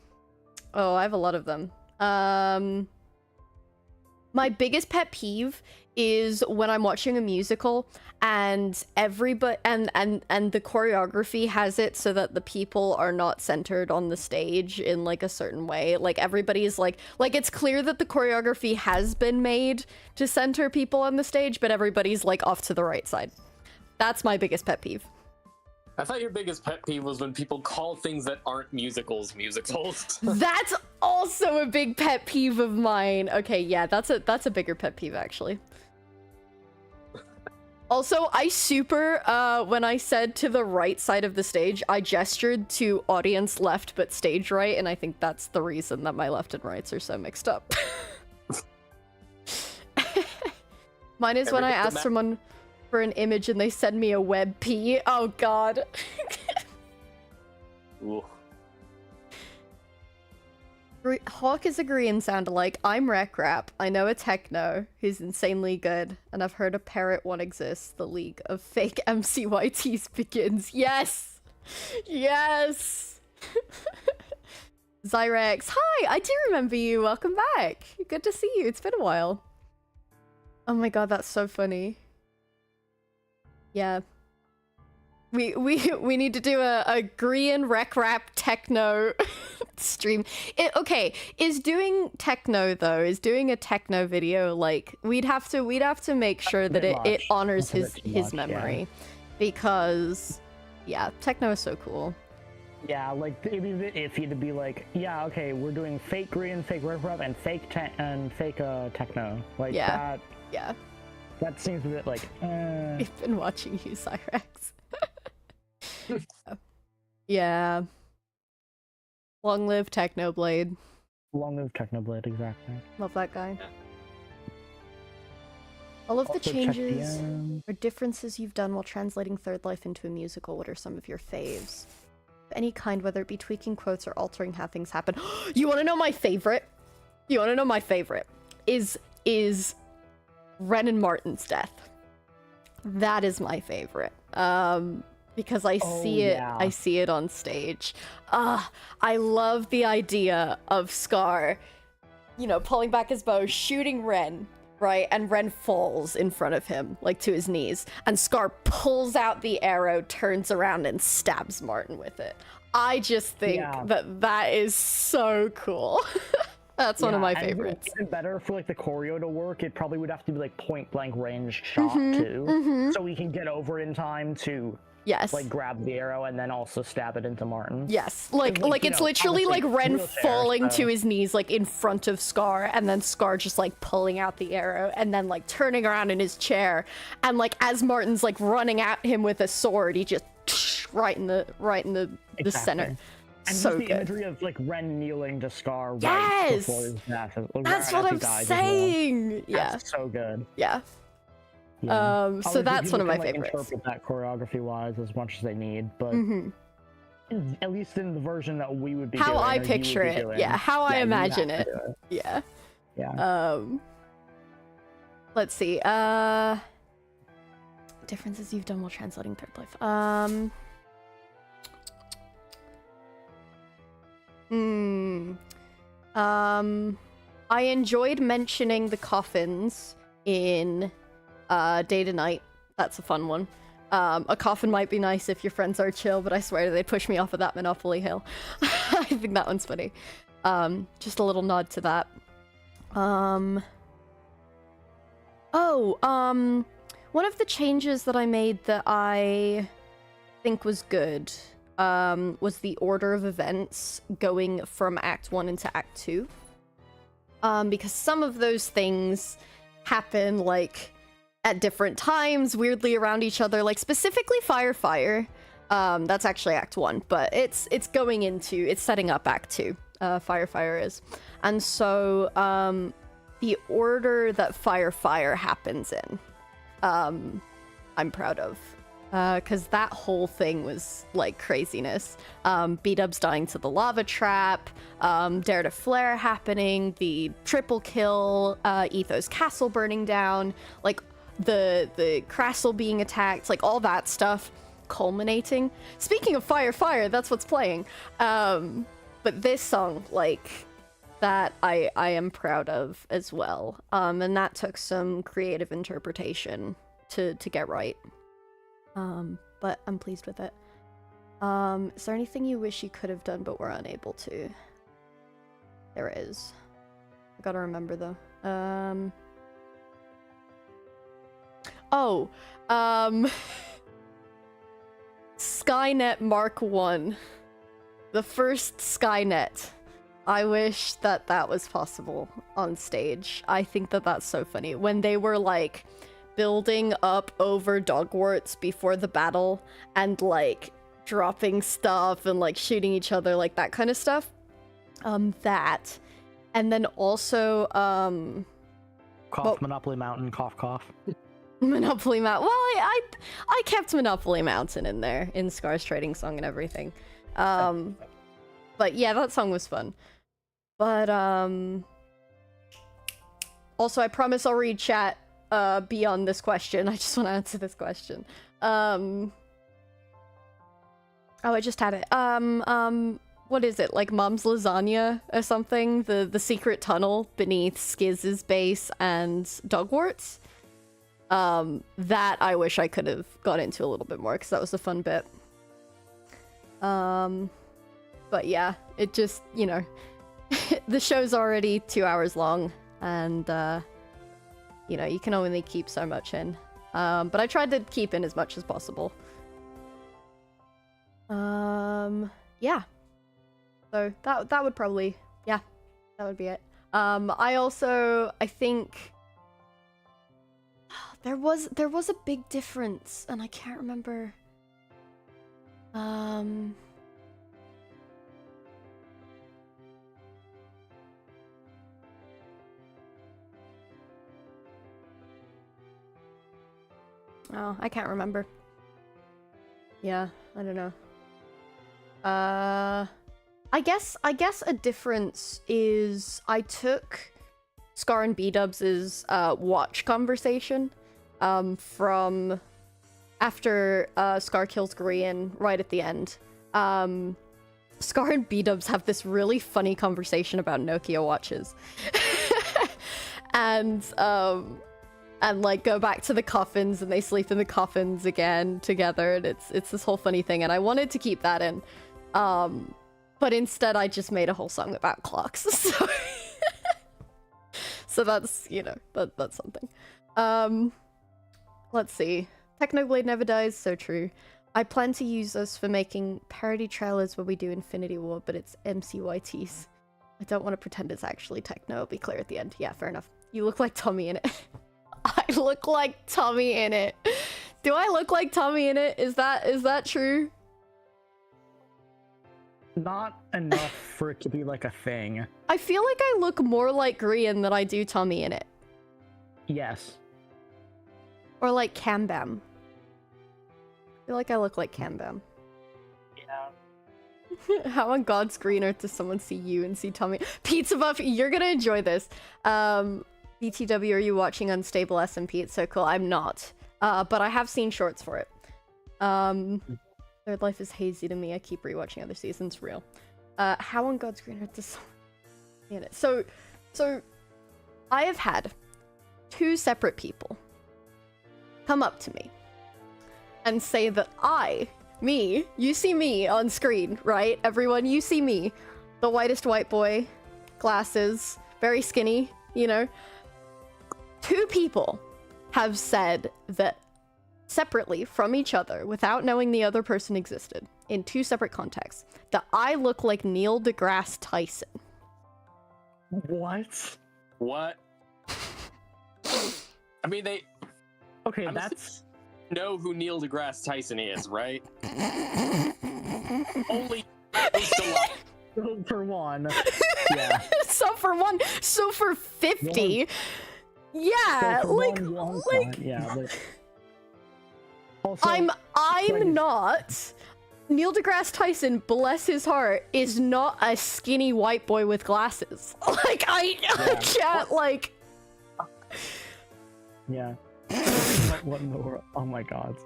Oh, I have a lot of them. My biggest pet peeve is when I'm watching a musical and everybody and the choreography has it so that the people are not centered on the stage in like a certain way. Like everybody's like it's clear that the choreography has been made to center people on the stage, but everybody's like off to the right side. That's my biggest pet peeve. I thought your biggest pet peeve was when people call things that aren't musicals. That's also a big pet peeve of mine. Okay, yeah, that's a bigger pet peeve actually. Also, I super, when I said to the right side of the stage, I gestured to audience left but stage right, and I think that's the reason that my left and rights are so mixed up. Mine is when I ask someone for an image and they send me a web P. Oh god. Ooh. Hawk is agreeing sound alike. I'm Rec Rap. I know a techno who's insanely good, and I've heard a parrot one exists. The League of Fake MCYTs begins. Yes! Yes! Zyrex, hi! I do remember you. Welcome back. Good to see you. It's been a while. Oh my god, that's so funny. Yeah. We need to do a Grian Rec Rap techno stream. Okay, is doing techno though, is doing a techno video, like we'd have to make sure that it honors his memory. Yeah. Because yeah, techno is so cool. Yeah, like it'd be a bit iffy to be like, yeah, okay, we're doing fake Grian, fake Rec Rap, and fake techno. Like Yeah. that seems a bit like We've been watching you, Cyrex. Yeah. Long live Technoblade. Long live Technoblade, exactly. Love that guy. Yeah. All of the Also check changes the, or differences you've done while translating Third Life into a musical, what are some of your faves? Of any kind, whether it be tweaking quotes or altering how things happen. You want to know my favorite? You want to know my favorite? Is Ren and Martin's death. That is my favorite. Because I see it on stage. I love the idea of Scar, pulling back his bow, shooting Ren, right? And Ren falls in front of him, like to his knees. And Scar pulls out the arrow, turns around, and stabs Martin with it. I just think that is so cool. That's one of my favorites. Even better for like the choreo to work, it probably would have to be like point blank range shot too, so we can get over in time to like grab the arrow and then also stab it into Martin. Yes, like it's literally like Ren falling to his knees like in front of Scar, and then Scar just like pulling out the arrow and then like turning around in his chair, and like as Martin's like running at him with a sword, he just right in the center. And so the good. imagery of like Ren kneeling to Scar right Yes! before his death. That's what I'm saying. Yeah, That's so good. yeah. Yeah. So that's one of my can, like, favorites. interpret that choreography wise as much as they need, but at least in the version that we would be How doing, I or you would picture be it, doing. yeah. How I you imagine have it, to do yeah. Yeah. Let's see. Differences you've done while translating Third Life. I enjoyed mentioning the coffins in Day to Night. That's a fun one. A coffin might be nice if your friends are chill, but I swear they'd push me off of that Monopoly hill. I think that one's funny. Just a little nod to that. One of the changes that I made that I think was good was the order of events going from Act 1 into Act 2. Because some of those things happen, like, at different times, weirdly around each other, like, specifically Fire. That's actually Act 1, but it's setting up Act 2. Fire is. And so, the order that Fire happens in, I'm proud of. Because that whole thing was, like, craziness. B-Dubs dying to the lava trap, Dare to Flare happening, the triple kill, Ethos Castle burning down, like, the Crastle being attacked, like, all that stuff culminating. Speaking of Fire, that's what's playing. But this song, like, that I am proud of as well. And that took some creative interpretation to get right. But I'm pleased with it. Is there anything you wish you could have done but were unable to? There is. I gotta remember though. Skynet Mark 1. The first Skynet. I wish that was possible on stage. I think that's so funny. When they were like building up over Dogwarts before the battle and like dropping stuff and like shooting each other, like that kind of stuff. That. And then also Monopoly Mountain, cough. Monopoly Mountain. Well, I kept Monopoly Mountain in there in Scar's Trading Song and everything. But yeah, that song was fun. But also I promise I'll read chat beyond this question. I just want to answer this question. Oh, I just had it. What is it? Like Mom's Lasagna or something? The secret tunnel beneath Skiz's base and Dogwarts? That I wish I could have got into a little bit more, because that was a fun bit. But yeah, it just, you know, the show's already 2 hours long, and, you know, you can only keep so much in. But I tried to keep in as much as possible. Yeah. So that would probably, yeah, that would be it. I think there was a big difference, and I can't remember. Oh, I can't remember. Yeah, I don't know. I guess a difference is I took Scar and B-Dubs' watch conversation from after Scar kills Korean right at the end. Scar and B-Dubs have this really funny conversation about Nokia watches. and like go back to the coffins, and they sleep in the coffins again together, and it's this whole funny thing, and I wanted to keep that in. But instead I just made a whole song about clocks. So, so that's, you know, that's something. Let's see. Technoblade never dies, so true. I plan to use us for making parody trailers when we do Infinity War, but it's MCYTs. I don't want to pretend it's actually techno. It'll be clear at the end. Yeah, fair enough. You look like Tommy in it. I look like Tommy in it. Do I look like Tommy in it? Is that true? Not enough for it to be like a thing. I feel like I look more like Grian than I do Tommy in it. Yes. Or like Cambam. I feel like I look like Cambam. Yeah. How on God's green earth does someone see you and see Tommy? Pizza Buff, you're gonna enjoy this. BTW, are you watching Unstable SMP? It's so cool. I'm not. But I have seen shorts for it. Third Life is hazy to me. I keep rewatching other seasons. Real. How on God's green earth does someone see it? So I have had 2 separate people come up to me and say that you see me on screen, right? Everyone, you see me. The whitest white boy, glasses, very skinny, you know. 2 people have said that separately from each other, without knowing the other person existed, in 2 separate contexts, that I look like Neil deGrasse Tyson. What? What? I mean, Okay, that's... know who Neil deGrasse Tyson is, right? Only So for one. Yeah. So for 50. Yeah, So like yeah, like... Also, I'm not. Neil deGrasse Tyson, bless his heart, is not a skinny white boy with glasses. Like I can't like. Yeah. What in the world? Oh my god.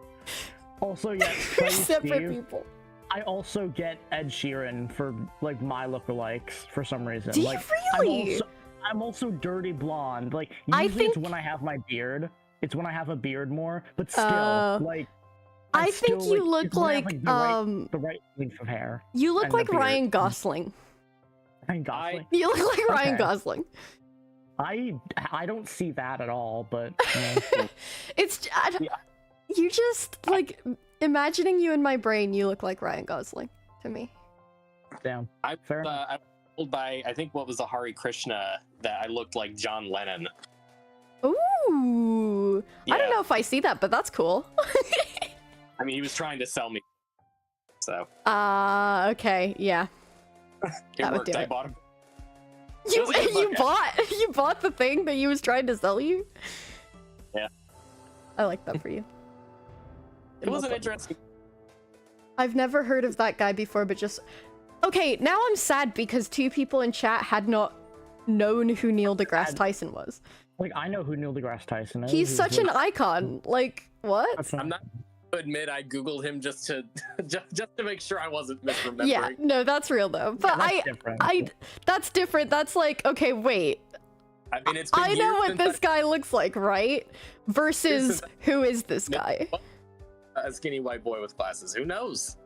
Also, yeah. Separate people. I also get Ed Sheeran for like my lookalikes for some reason. Do like, you really? I'm also dirty blonde. Like usually it's when I have my beard. It's when I have a beard more, but still, like. I think you look like the right length of hair. You look like Ryan Gosling. Ryan Gosling. You look like Ryan Gosling. I don't see that at all, but it's you just like imagining you in my brain. You look like Ryan Gosling to me. Damn. I'm told by I think what was the Hari Krishna that I looked like John Lennon. Ooh, yeah. I don't know if I see that, but that's cool. I mean, he was trying to sell me, so. Okay, yeah. It worked. I bought him. You bought the thing that he was trying to sell you? Yeah. I like that for you. It was an interesting. I've never heard of that guy before, but just... Okay, now I'm sad because 2 people in chat had not known who Neil deGrasse Tyson was. Like, I know who Neil deGrasse Tyson is. He's such an icon. Like, what? I'm not to admit I googled him just to make sure I wasn't misremembering. Yeah, no, that's real though. But yeah, that's different. That's like, okay, wait. I mean, it's been I know what this guy looks like, right? Versus who is this guy? A skinny white boy with glasses. Who knows?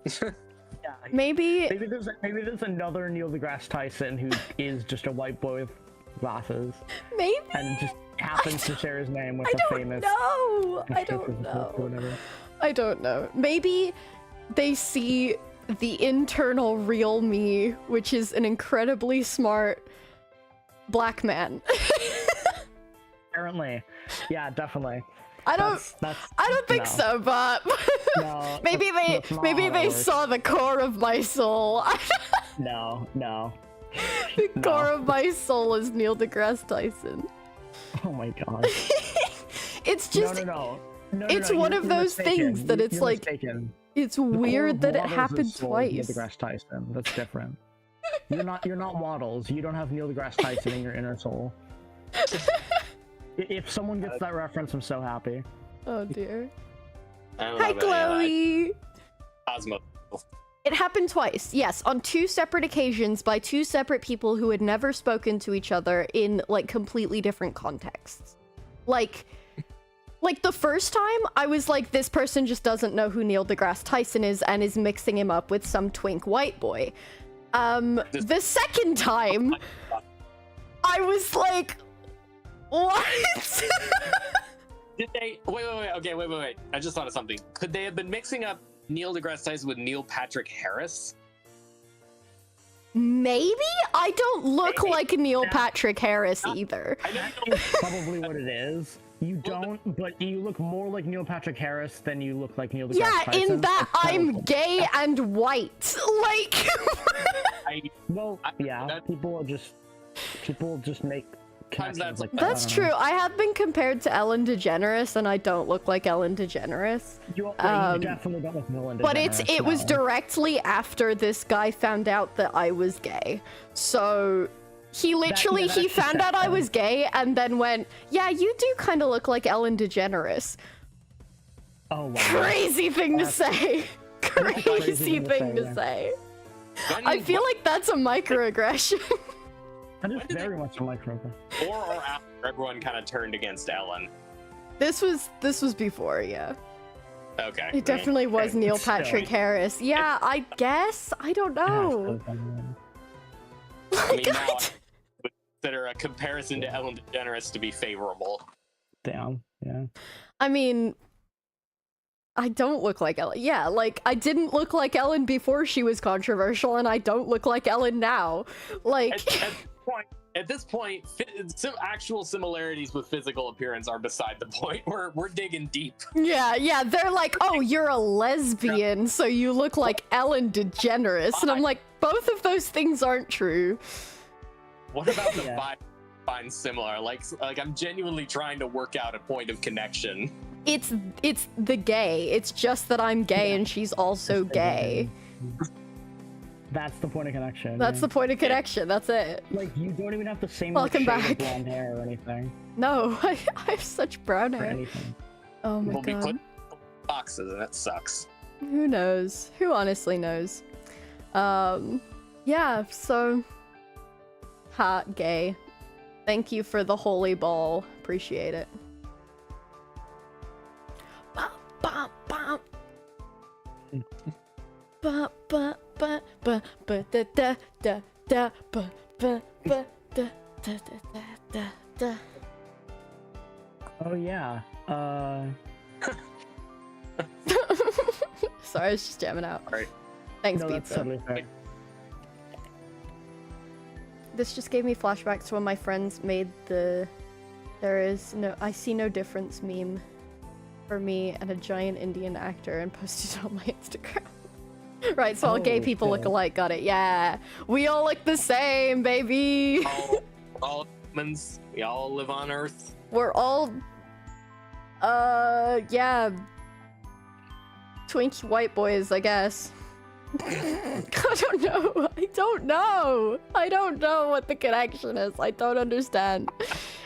Yeah, maybe there's another Neil deGrasse Tyson who is just a white boy with glasses. Maybe. And just happens to share his name with a famous. I don't know. I don't know. Maybe they see the internal real me, which is an incredibly smart black man. Apparently. Yeah, definitely. I don't think so, but no, maybe they saw the core of my soul. No. The core of my soul is Neil deGrasse Tyson. Oh my god. It's just no, it's one of those things that it's like mistaken. It's weird that it happened twice. Neil deGrasse Tyson. That's different. You're not Waddles. You don't have Neil deGrasse Tyson in your inner soul. If someone gets that reference, I'm so happy. Oh dear. Hi, Chloe. Cosmo. It happened twice, yes, on 2 separate occasions by 2 separate people who had never spoken to each other in like completely different contexts. Like the first time, I was like, this person just doesn't know who Neil deGrasse Tyson is and is mixing him up with some twink white boy. The second time, I was like, what? Did they? Wait. Okay, wait. I just thought of something. Could they have been mixing up Neil deGrasse Tyson with Neil Patrick Harris? Maybe? I don't look like Neil Patrick Harris either. That's probably what it is. You don't, but you look more like Neil Patrick Harris than you look like Neil deGrasse Tyson. Yeah, in that I'm gay and white. Like... people just make connections like that. That's true. I have been compared to Ellen DeGeneres, and I don't look like Ellen DeGeneres. You definitely don't look like Ellen DeGeneres. But it was directly after this guy found out that I was gay. So... He found out I was gay and then went, yeah, you do kind of look like Ellen DeGeneres. Oh, wow. Crazy thing to say. Crazy thing to say. I feel like that's a microaggression. That is very much a microaggression. Or after everyone kind of turned against Ellen. This was before, yeah. Okay. It definitely was Neil Patrick Harris. Yeah, I guess. I don't know. I mean, now I would consider a comparison to Ellen DeGeneres to be favorable. Damn, yeah. I mean, I don't look like Ellen. Yeah, like, I didn't look like Ellen before she was controversial, and I don't look like Ellen now. Like... At this point, actual similarities with physical appearance are beside the point. We're digging deep. Yeah, they're like, oh, you're a lesbian, so you look like Ellen DeGeneres. And I'm like, both of those things aren't true. What about the vibe find similar? Like I'm genuinely trying to work out a point of connection. It's the gay. It's just that I'm gay and she's also gay. That's the point of connection. That's the point of connection. That's it. Like, you don't even have the same Welcome shade back. of blonde hair or anything. No, I have such brown hair. Anything. Oh my god. We'll be put in boxes and that sucks. Who knows? Who honestly knows? Yeah, so... Hot gay. Thank you for the holy ball. Appreciate it. Bum, bum, bum. Ba ba ba ba ba da da da da ba ba ba da da da da da. Oh yeah. Sorry, I was just jamming out. Alright. Thanks, No, that's pizza. totally fair. This just gave me flashbacks to when my friends made the I see no difference meme for me and a giant Indian actor and posted it on my Instagram. Right, so all gay people look alike, got it. Yeah. We all look the same, baby. All humans, we all live on Earth. We're all yeah. Twinkie white boys, I guess. I don't know. I don't know what the connection is. I don't understand.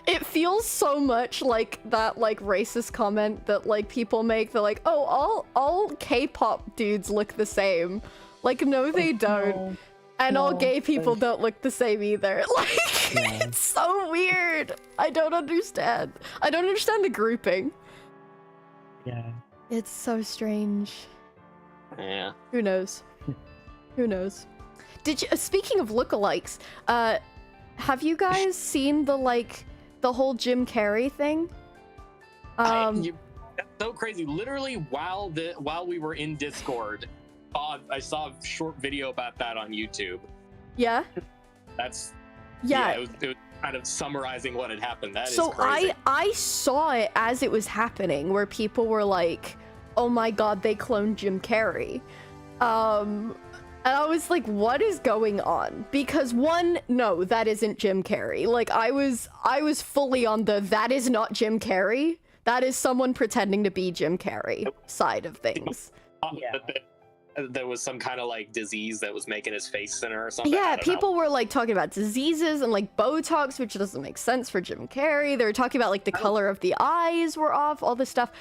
It feels so much like that like racist comment that like people make. They're like, oh, all K-pop dudes look the same. Like, no, they don't. No, and all no, gay people don't look the same either. Like, Yeah. it's so weird. I don't understand. I don't understand the grouping. Yeah. It's so strange. Yeah. Who knows? Who knows? Did you? Speaking of lookalikes, have you guys seen the whole Jim Carrey thing? That's so crazy. Literally, while we were in Discord, I saw a short video about that on YouTube. Yeah. That's Yeah. it was kind of summarizing what had happened. That So is crazy. I saw it as it was happening, where people were like, "Oh my God, they cloned Jim Carrey," and I was like, "What is going on?" Because one, no, that isn't Jim Carrey. Like I was fully on the that is not Jim Carrey. That is someone pretending to be Jim Carrey side of things. Yeah. There was some kind of like disease that was making his face thinner or something. Yeah, I don't know. people were like talking about diseases and like Botox, which doesn't make sense for Jim Carrey. They were talking about like the color of the eyes were off, all this stuff.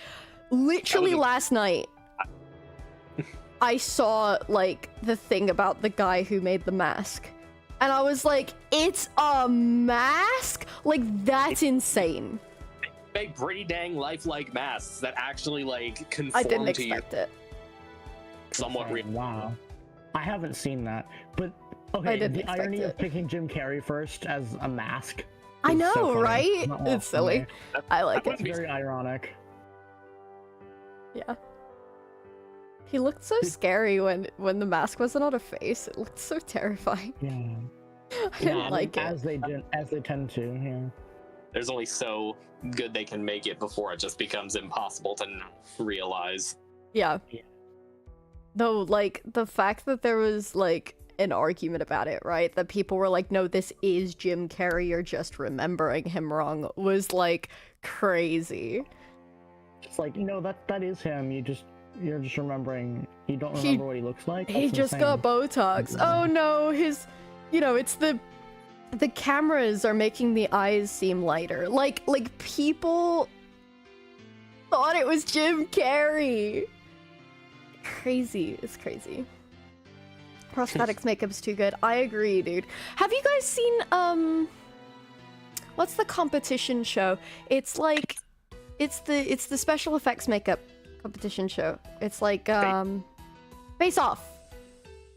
Literally last night, I saw like the thing about the guy who made the mask. And I was like, it's a mask? Like, that's insane. Make pretty dang lifelike masks that actually like conform I didn't to you expect it. somewhat real. Wow. I haven't seen that, but I okay. didn't The expect irony it. of picking Jim Carrey first as a mask. I is know, so funny. right? Not It's silly. funny. I like It's it. very ironic. Yeah. He looked so scary when the mask wasn't on a face. It looked so terrifying. Yeah. I didn't like it. As they tend to. Yeah. There's only so good they can make it before it just becomes impossible to not realize. Yeah. Yeah. Though, like, the fact that there was, like, an argument about it, right? That people were like, no, this is Jim Carrey, you're just remembering him wrong, was, like, crazy. It's like, that is him. You're just remembering. You don't remember what he looks like. He That's just insane. got Botox. Oh no, it's the cameras are making the eyes seem lighter. Like people thought it was Jim Carrey. Crazy. It's crazy. Prosthetics makeup's too good. I agree, dude. Have you guys seen what's the competition show? It's like it's the special effects makeup competition show. It's like Face Off.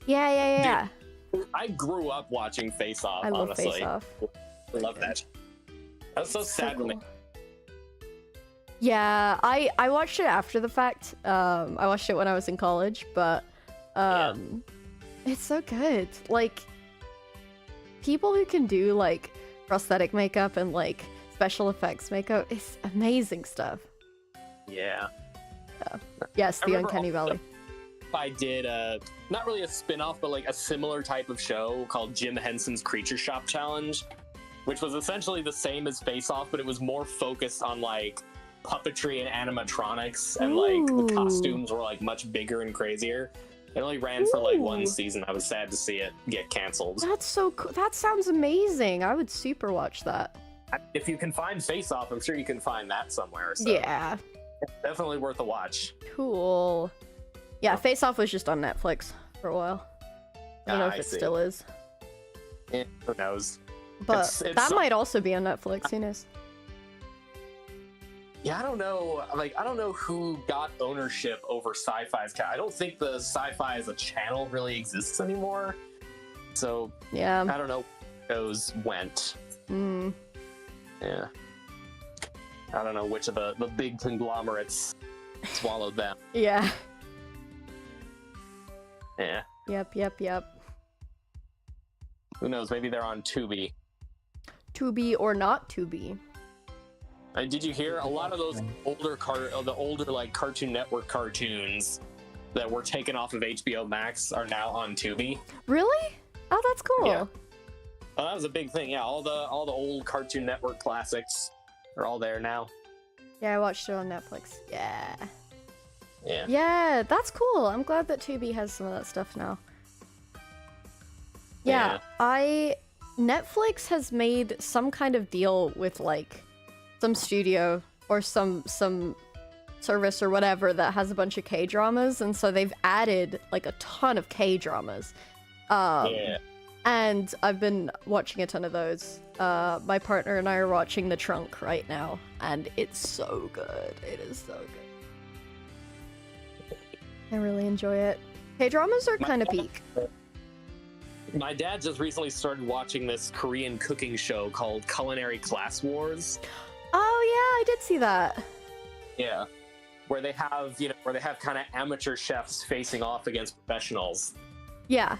Yeah. Dude, I grew up watching Face Off, I love honestly. Face Off. I love that. That's so sad when cool. Yeah, I watched it after the fact. I watched it when I was in college, but it's so good. Like, people who can do like prosthetic makeup and like special effects makeup, it's amazing stuff. Yeah. Yes, I the remember Uncanny also- Valley. I did not really a spin-off, but like a similar type of show called Jim Henson's Creature Shop Challenge, which was essentially the same as Face Off, but it was more focused on like puppetry and animatronics, and like the Ooh. costumes were like much bigger and crazier. It only ran for like one Ooh. season. I was sad to see it get canceled. That's so cool. That sounds amazing. I would super watch that. If you can find Face Off, I'm sure you can find that somewhere. So Yeah. definitely worth a watch. Cool. Yeah, Face Off was just on Netflix for a while. I don't know if I it see. still is. Who knows? But It's that some- might also be on Netflix, who knows? Yeah, I don't know. Like, I don't know who got ownership over Sci-Fi's. I don't think the Sci-Fi as a channel really exists anymore. So Yeah. I don't know where those went. Mm. Yeah. I don't know which of the big conglomerates swallowed them. Yeah. Yeah. Yep. Who knows? Maybe they're on Tubi. To be or not to be. Did you hear a lot of those older like Cartoon Network cartoons that were taken off of HBO Max are now on Tubi? Really? Oh, that's cool. Yeah. Oh, that was a big thing. Yeah, all the old Cartoon Network classics are all there now. Yeah, I watched it on Netflix. Yeah. Yeah. Yeah, that's cool. I'm glad that Tubi has some of that stuff now. Yeah, Netflix has made some kind of deal with like some studio or some service or whatever that has a bunch of K-dramas, and so they've added like a ton of K-dramas. Yeah. And I've been watching a ton of those. My partner and I are watching The Trunk right now, and it's so good. It is so good. I really enjoy it. K-dramas are kind of peak. My dad just recently started watching this Korean cooking show called Culinary Class Wars. Oh yeah, I did see that. Yeah. Where they have, kind of amateur chefs facing off against professionals. Yeah.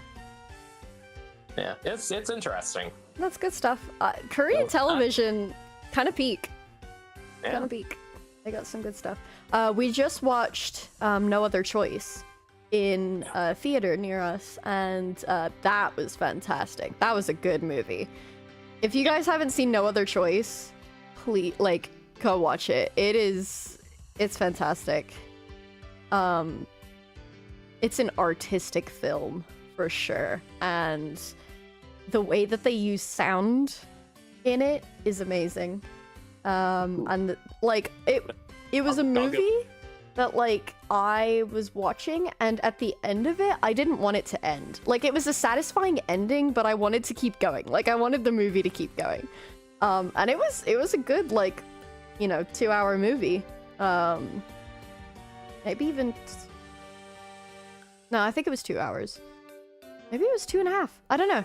Yeah, it's interesting. That's good stuff. Korean television, kind of peak. Yeah. Kind of peak. They got some good stuff. We just watched No Other Choice in a theater near us, and that was fantastic. That was a good movie. If you guys haven't seen No Other Choice, please, go watch it. It's fantastic. It's an artistic film for sure, and the way that they use sound in it is amazing. And it was a movie that I was watching, and at the end of it, I didn't want it to end. It was a satisfying ending, but I wanted to keep going. I wanted the movie to keep going. And it was a good 2-hour movie. Maybe even no, I think it was 2 hours. Maybe it was 2.5. I don't know.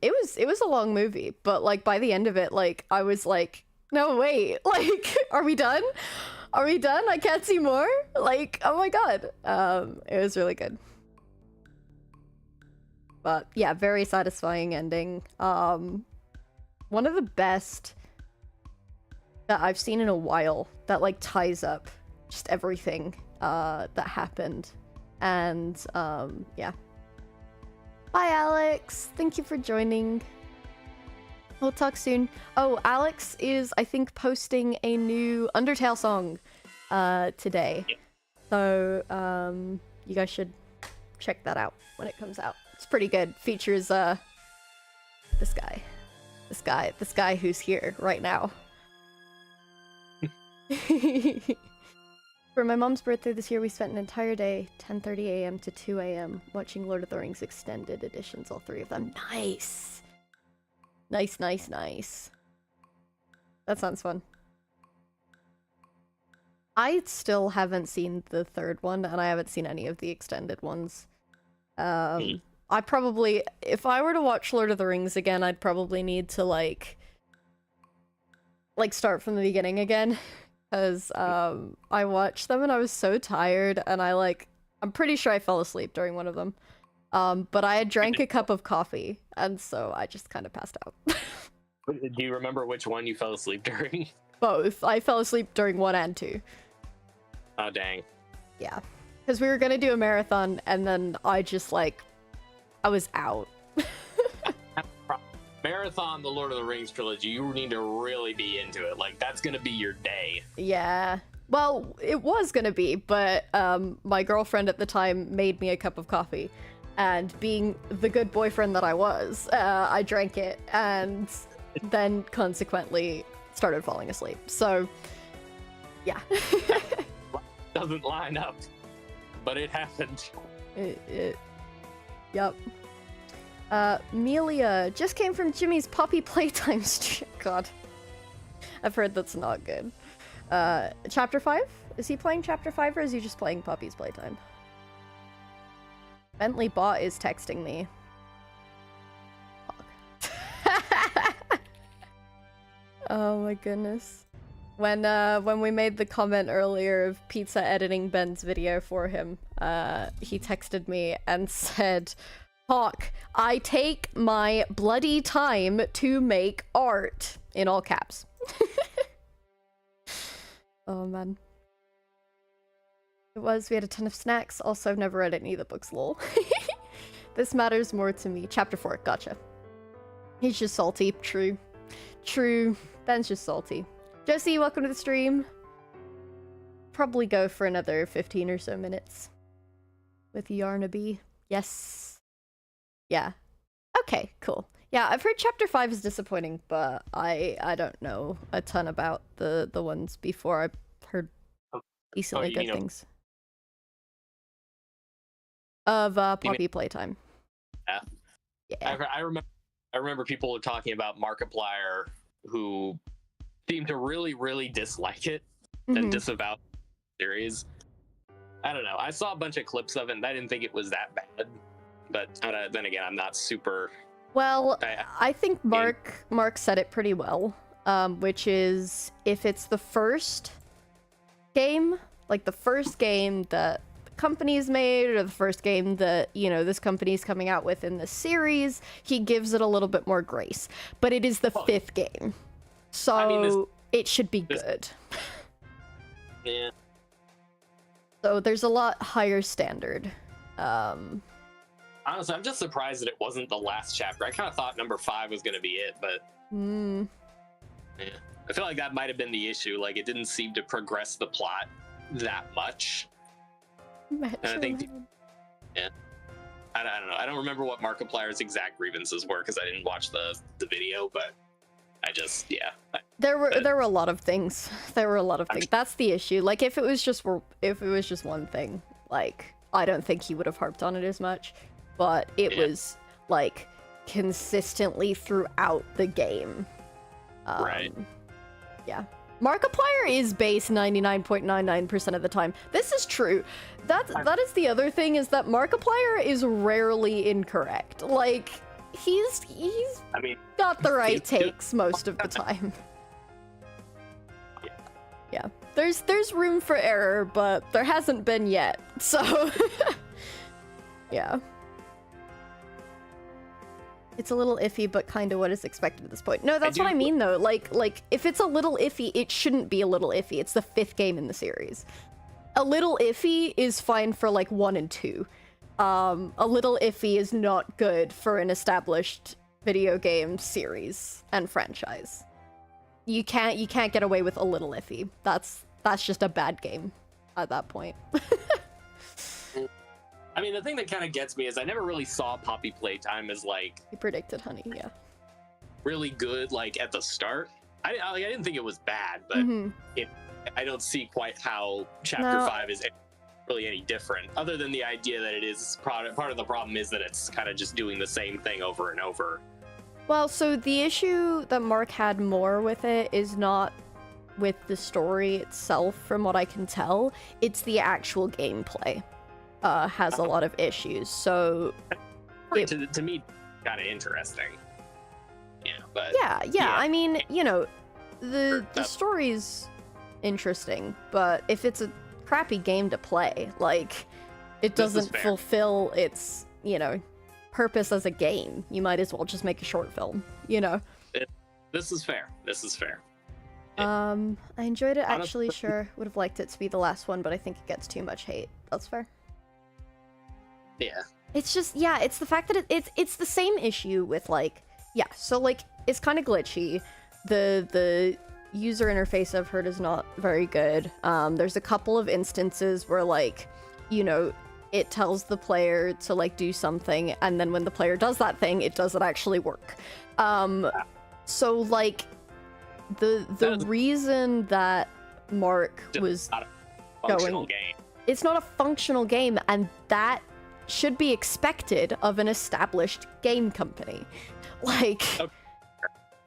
It was a long movie, but by the end of it, I was like, no, wait, are we done? Are we done? I can't see more? Oh my god. It was really good. But yeah, very satisfying ending. One of the best that I've seen in a while that ties up just everything that happened. And yeah. Bye, Alex. Thank you for joining. We'll talk soon. Oh, Alex is, I think, posting a new Undertale song today. So you guys should check that out when it comes out. It's pretty good. Features this guy who's here right now. For my mom's birthday this year, we spent an entire day, 10:30 a.m. to 2 a.m., watching Lord of the Rings extended editions, all 3 of them. Nice! Nice, nice, nice. That sounds fun. I still haven't seen the third one, and I haven't seen any of the extended ones. I probably, if I were to watch Lord of the Rings again, I'd probably need to, start from the beginning again. Because I watched them and I was so tired, and I'm pretty sure I fell asleep during one of them. But I had drank a cup of coffee, and so I just kind of passed out. Do you remember which one you fell asleep during? Both. I fell asleep during 1 and 2. Oh, dang. Yeah. Because we were going to do a marathon, and then I just, I was out. Marathon, the Lord of the Rings trilogy, you need to really be into it. That's gonna be your day. Yeah. Well, it was gonna be, but my girlfriend at the time made me a cup of coffee. And being the good boyfriend that I was, I drank it, and then consequently started falling asleep. So, yeah. Doesn't line up, but it happened. Yep. Melia just came from Jimmy's Poppy Playtime stream. God. I've heard that's not good. Chapter 5? Is he playing Chapter 5 or is he just playing Poppy's Playtime? Bentley Bot is texting me. Oh my goodness. When we made the comment earlier of Pizza editing Ben's video for him, he texted me and said, Hawk, I take my bloody time to make art. In all caps. Oh, man. We had a ton of snacks. Also, I've never read any of the books, lol. This matters more to me. Chapter 4, gotcha. He's just salty. True. True. Ben's just salty. Josie, welcome to the stream. probably go for another 15 or so minutes with Yarnaby. Yes. Yeah. Okay, cool. Yeah, I've heard Chapter 5 is disappointing, but I don't know a ton about the ones before. I've heard decently good things. Of Poppy Playtime. Yeah. Yeah. I remember people were talking about Markiplier who seemed to really, really dislike it and disavow the series. I don't know. I saw a bunch of clips of it and I didn't think it was that bad. But then again, I'm not super... Well, I think Mark said it pretty well, which is if it's the first game, like the first game that the company's made, or the first game that, you know, this company's coming out with in the series, he gives it a little bit more grace. But it is the fifth game, so it should be good. Yeah. So there's a lot higher standard. Honestly, I'm just surprised that it wasn't the last chapter. I kind of thought number 5 was going to be it, but yeah, I feel like that might have been the issue. Like, it didn't seem to progress the plot that much. And I think, yeah, I don't know. I don't remember what Markiplier's exact grievances were because I didn't watch the video, but I just, yeah. There were a lot of things. There were a lot of things. That's the issue. Like, if it was just one thing, like, I don't think he would have harped on it as much. But it was, like, consistently throughout the game. Right. Yeah. Markiplier is base 99.99% of the time. This is true. That is the other thing, is that Markiplier is rarely incorrect. Like, he's got the right takes most of the time. Yeah. There's room for error, but there hasn't been yet. So, yeah. It's a little iffy, but kind of what is expected at this point. No, that's what I mean, though. Like, if it's a little iffy, it shouldn't be a little iffy. It's the 5th game in the series. A little iffy is fine for, like, 1 and 2. A little iffy is not good for an established video game series and franchise. You can't get away with a little iffy. That's just a bad game at that point. I mean, the thing that kind of gets me is I never really saw Poppy Playtime as, like... You predicted, honey, yeah. Really good, like, at the start. I didn't think it was bad, but I don't see quite how Chapter 5 is really any different, other than the idea that it is... Part of the problem is that it's kind of just doing the same thing over and over. Well, so the issue that Mark had more with it is not with the story itself, from what I can tell. It's the actual gameplay. Has a lot of issues, so to me, kind of interesting. Yeah, but yeah. I mean, you know, the story's interesting, but if it's a crappy game to play, like, it doesn't fulfill its, you know, purpose as a game. You might as well just make a short film, you know. This is fair. I enjoyed it, actually. Sure, would have liked it to be the last one, but I think it gets too much hate. That's fair. Yeah. It's just, yeah, it's the fact that it's the same issue with, like, yeah, so, like, it's kind of glitchy. The user interface I've heard is not very good. There's a couple of instances where, like, you know, it tells the player to, like, do something, and then when the player does that thing, it doesn't actually work. So, like, the reason that Mark was going... It's not a functional game, and that should be expected of an established game company. Like... Okay.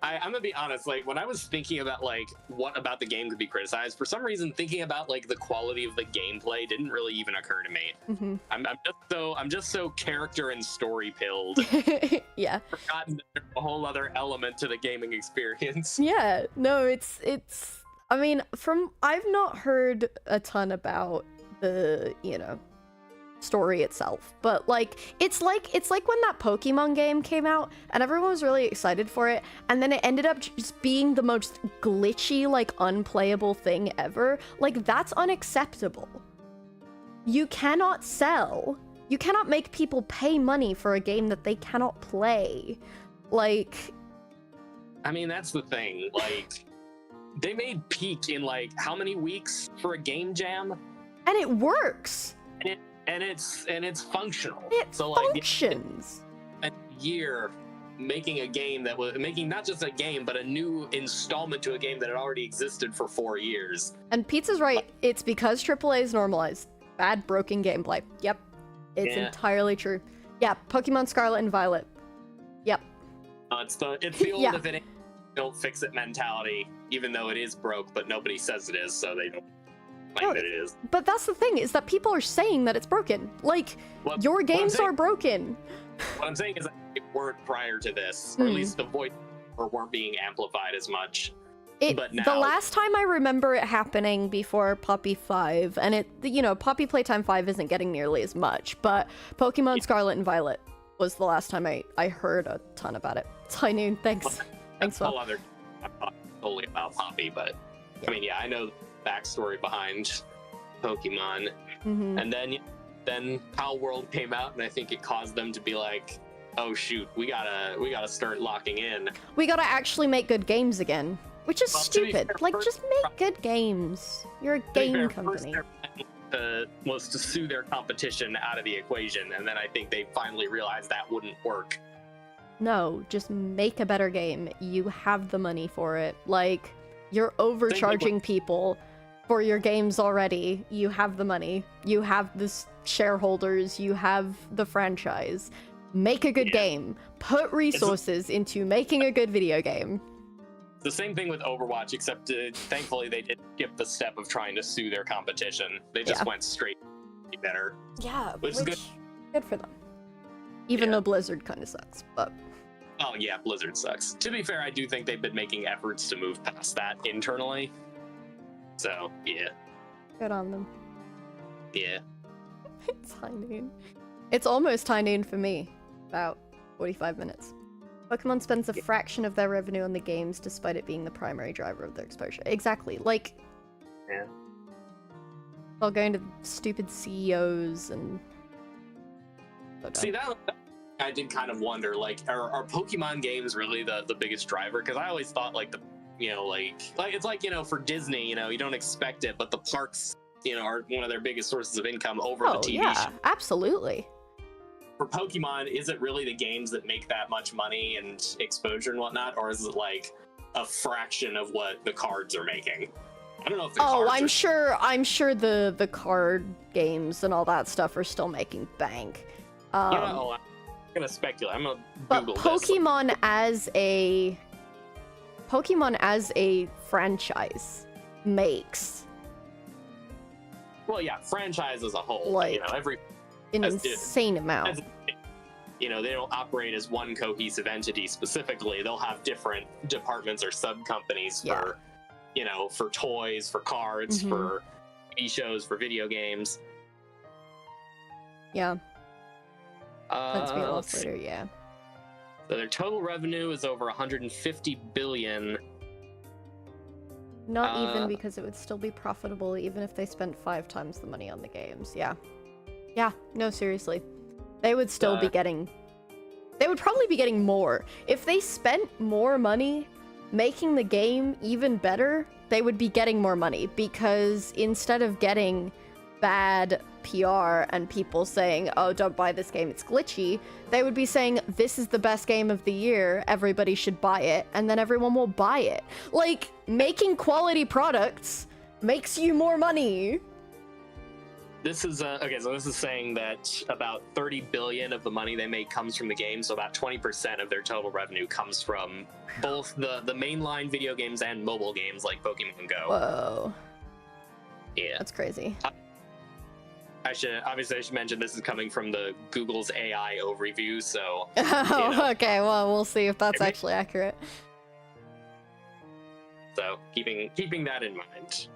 I'm gonna be honest, like, when I was thinking about, like, what about the game could be criticized, for some reason thinking about, like, the quality of the gameplay didn't really even occur to me. I'm just so character and story pilled. Yeah. Forgotten that there's a whole other element to the gaming experience. Yeah, no, it's I mean, I've not heard a ton about the, you know, story itself, but, like, it's like when that Pokemon game came out and everyone was really excited for it, and then it ended up just being the most glitchy, like, unplayable thing ever. Like, that's unacceptable. You cannot make people pay money for a game that they cannot play. Like, I mean, that's the thing, like, they made Peak in like how many weeks for a game jam? And it works. And it's functional. It functions. A year making a game that was making not just a game, but a new installment to a game that had already existed for 4 years. And Pizza's right. It's because AAA is normalized. Bad, broken gameplay. Yep. It's entirely true. Yeah, Pokemon Scarlet and Violet. Yep. It's the old if it ain't, don't fix it mentality, even though it is broke, but nobody says it is, so they don't claim that it is. But that's the thing, is that people are saying that it's broken. Like, your games are broken. What I'm saying is that it weren't prior to this, or at least the voice weren't being amplified as much. But now, the last time I remember it happening before Poppy 5, and Poppy Playtime 5 isn't getting nearly as much, but Pokemon Scarlet and Violet was the last time I heard a ton about it. It's High Noon, thanks. Thanks, Will. I'm not totally about Poppy, but I mean, I know the backstory behind Pokemon. And then Pal World came out, and I think it caused them to be like, oh shoot, we gotta start locking in. We gotta actually make good games again. Which is stupid. Fair, just make good games. You're a game company. Was to sue their competition out of the equation, and then I think they finally realized that wouldn't work. No, just make a better game. You have the money for it. Like, you're overcharging people for your games already. You have the money. You have the shareholders. You have the franchise. Make a good game. Put resources into making a good video game. The same thing with Overwatch, except thankfully they didn't skip the step of trying to sue their competition. They just went straight to be better. Yeah, which is good. Good for them. Even though Blizzard kind of sucks, but... Oh yeah, Blizzard sucks. To be fair, I do think they've been making efforts to move past that internally. So, yeah. Good on them. Yeah. It's high noon. It's almost high noon for me. About 45 minutes. Pokemon spends a fraction of their revenue on the games, despite it being the primary driver of their exposure. Exactly. Like, all going to stupid CEOs and... See, that I did kind of wonder, like, are Pokemon games really the biggest driver? Because I always thought, like, it's like, for Disney, you don't expect it, but the parks, are one of their biggest sources of income over the TV show. Absolutely. For Pokemon, is it really the games that make that much money and exposure and whatnot, or is it like a fraction of what the cards are making? I don't know if the cards I'm sure the card games and all that stuff are still making bank. I'm gonna speculate. I'm gonna Google this. But Pokemon as a franchise makes. Well, yeah, franchise as a whole. Like, every an insane amount. They don't operate as one cohesive entity specifically. They'll have different departments or sub-companies for, for toys, for cards, for TV shows, for video games. Yeah. Let's be lost later, yeah. So their total revenue is over 150 billion. Not even, because it would still be profitable even if they spent 5 times the money on the games. Yeah. Yeah, no, seriously. They would still be getting... They would probably be getting more. If they spent more money making the game even better, they would be getting more money, because instead of getting bad PR and people saying, oh, don't buy this game, it's glitchy, they would be saying, this is the best game of the year, everybody should buy it, and then everyone will buy it. Like, making quality products makes you more money. This is okay, so this is saying that about 30 billion of the money they make comes from the game, so about 20% of their total revenue comes from both the mainline video games and mobile games like Pokemon Go. Whoa. Yeah. That's crazy. I should mention this is coming from the Google's AI overview, so... Okay, well, we'll see if that's actually accurate. So, keeping that in mind.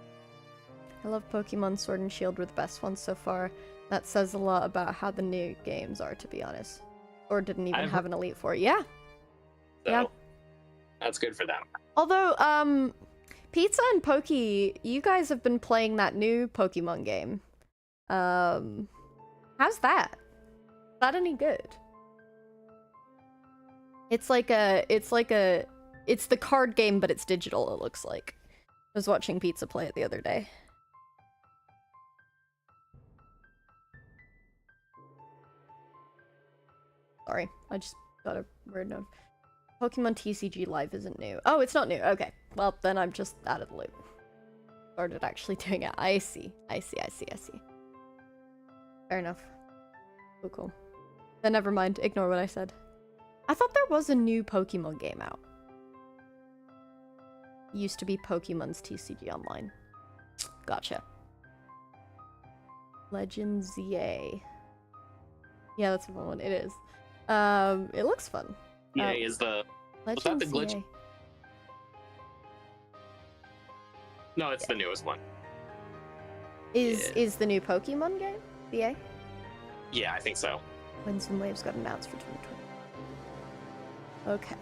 I love Pokemon Sword and Shield were the best ones so far. That says a lot about how the new games are, to be honest. Or didn't even have an Elite Four. Yeah. So, that's good for them. Although, Pizza and Pokey, you guys have been playing that new Pokemon game. How's that? Is that any good? It's the card game, but it's digital, it looks like. was watching Pizza play it the other day. Sorry, I just got a weird note. Pokemon TCG Live isn't new. Oh, it's not new. Okay. Well, then I'm just out of the loop. Started actually doing it. I see. Fair enough. Oh, cool. Then never mind. Ignore what I said. I thought there was a new Pokemon game out. Used to be Pokemon's TCG Online. Gotcha. Legend ZA. Yeah, that's the one. It is. It looks fun. Yeah, is the... Was that the glitch? ZA. No, it's the newest one. Is the new Pokemon game? ZA? Yeah, I think so. Winds and Waves got announced for 2020. Okay.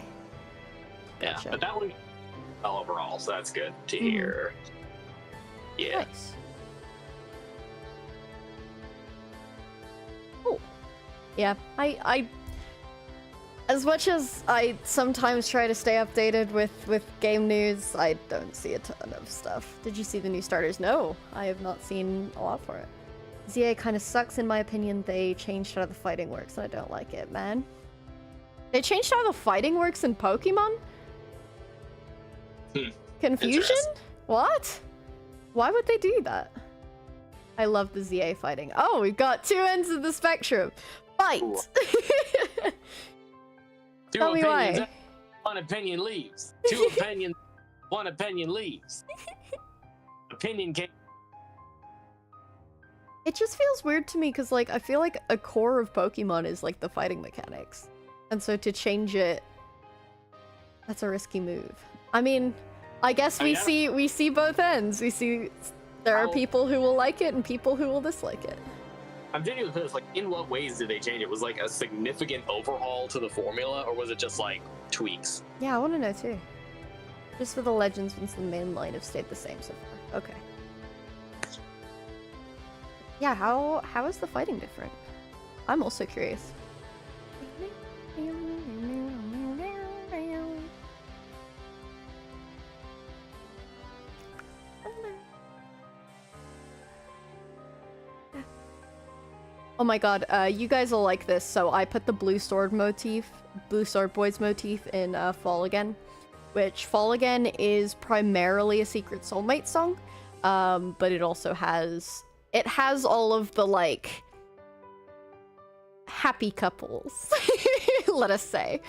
Gotcha. Yeah, but that one well overall, so that's good to hear. Yeah. Nice. Oh. Yeah, I as much as I sometimes try to stay updated with game news, I don't see a ton of stuff. Did you see the new starters? No, I have not seen a lot for it. ZA kind of sucks in my opinion. They changed how the fighting works and I don't like it, man. They changed how the fighting works in Pokemon? Confusion? What? Why would they do that? I love the ZA fighting. Oh, we've got two ends of the spectrum. Fight! Two Tell me opinions, why. one opinion leaves. Two opinions, one opinion leaves. Opinion came. It just feels weird to me because, like, I feel like a core of Pokemon is, like, the fighting mechanics. And so to change it, that's a risky move. I mean, I guess we see both ends. We see there are people who will like it and people who will dislike it. I'm genuinely curious, like, in what ways did they change it? Was like a significant overhaul to the formula, or was it just like tweaks? Yeah, I want to know too. Just for the legends, since the main line have stayed the same so far. Okay. Yeah, how is the fighting different? I'm also curious. Oh my god, you guys will like this. So I put the Blue Sword Boys motif in Fall Again, which Fall Again is primarily a Secret Soulmate song, but it also has all of the, like, happy couples, let us say.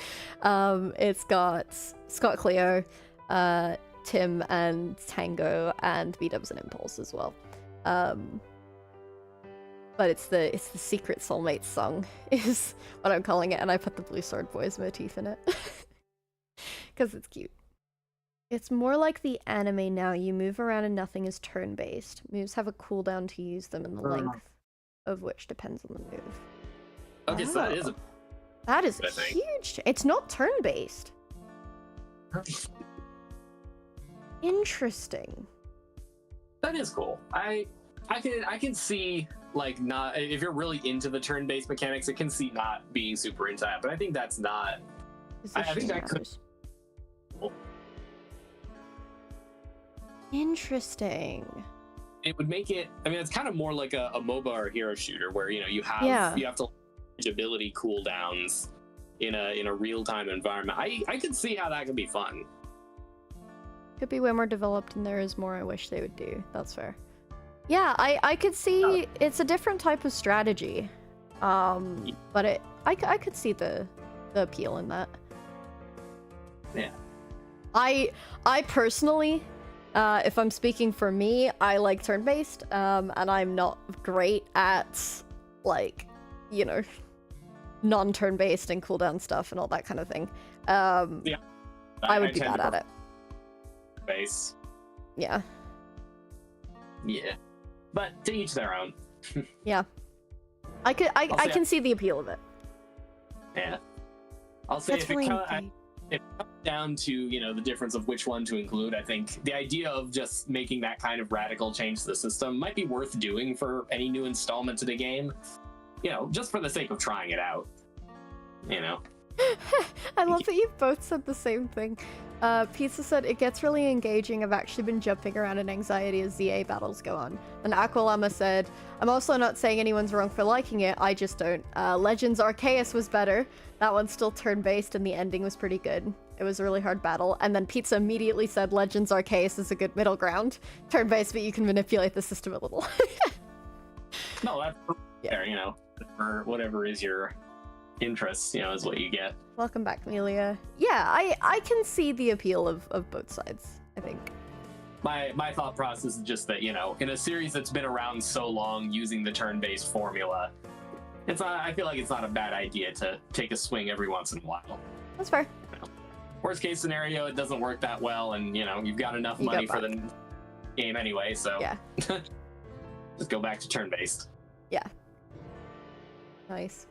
It's got Scott Cleo, Tim and Tango, and B-Dubs and Impulse as well. But it's the Secret Soulmates song is what I'm calling it, and I put the Blue Sword Boys motif in it because it's cute. It's more like the anime now. You move around and nothing is turn-based. Moves have a cooldown to use them, and the length of which depends on the move. Okay, so that is a huge. It's not turn-based. Interesting. That is cool. I can see, like, not if you're really into the turn-based mechanics, I can see not being super into that. But I think that's not. I think that could. Interesting. It would make it. I mean, it's kind of more like a MOBA or hero shooter where you have to ability cooldowns in a real-time environment. I could see how that could be fun. Could be way more developed, and there is more I wish they would do. That's fair. Yeah, I could see it's a different type of strategy, but I could see the appeal in that. Yeah. I personally, if I'm speaking for me, I like turn-based, and I'm not great at, like, non-turn-based and cooldown stuff and all that kind of thing. Yeah. I would be bad at it. Base. Yeah. Yeah. But to each their own. Yeah. I can see the appeal of it. Yeah. I'll say if it comes down to, the difference of which one to include, I think the idea of just making that kind of radical change to the system might be worth doing for any new installment to the game. Just for the sake of trying it out. I love that you both said the same thing. Pizza said, it gets really engaging. I've actually been jumping around in anxiety as ZA battles go on. And Aqualama said, I'm also not saying anyone's wrong for liking it, I just don't. Legends Arceus was better. That one's still turn-based and the ending was pretty good. It was a really hard battle. And then Pizza immediately said, Legends Arceus is a good middle ground. Turn-based, but you can manipulate the system a little. No, that's fair, you know. Whatever is your interests, you know, is what you get. Welcome back, Melia. Yeah, I can see the appeal of both sides, I think. My thought process is just that, you know, in a series that's been around so long using the turn-based formula, I feel like it's not a bad idea to take a swing every once in a while. That's fair. You know, worst case scenario, it doesn't work that well, and, you know, you've got enough money for the game anyway, so yeah. Just go back to turn-based. Yeah. Nice.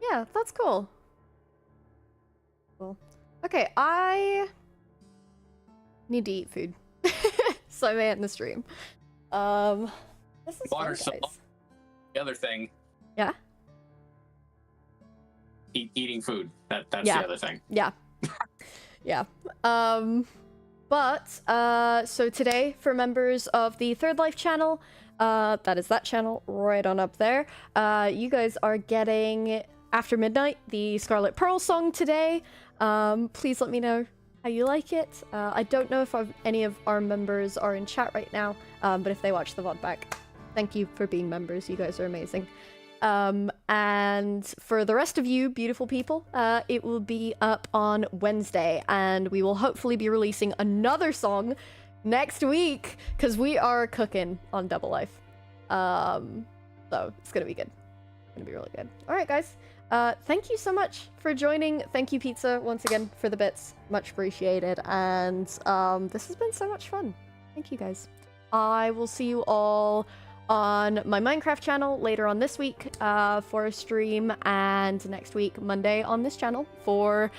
Yeah, that's cool. Cool. Okay, I need to eat food. So I may end the stream. This is Water, fun, guys. The other thing. Yeah? Eating food. That's yeah. the other thing. Yeah. Yeah. So today, for members of the Third Life channel, that is that channel right on up there, you guys are getting After Midnight, the Scarlet Pearl song today. Please let me know how you like it. I don't know if any of our members are in chat right now, but if they watch the VOD back, thank you for being members. You guys are amazing. And for the rest of you beautiful people, it will be up on Wednesday, and we will hopefully be releasing another song next week, because we are cooking on Double Life. So it's gonna be good. It's gonna be really good. All right, guys. Thank you so much for joining. Thank you, Pizza, once again for the bits. Much appreciated. And this has been so much fun. Thank you, guys. I will see you all on my Minecraft channel later on this week for a stream, and next week, Monday, on this channel for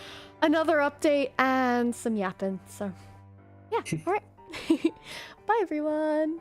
another update and some yapping. So, yeah. All right. Bye, everyone.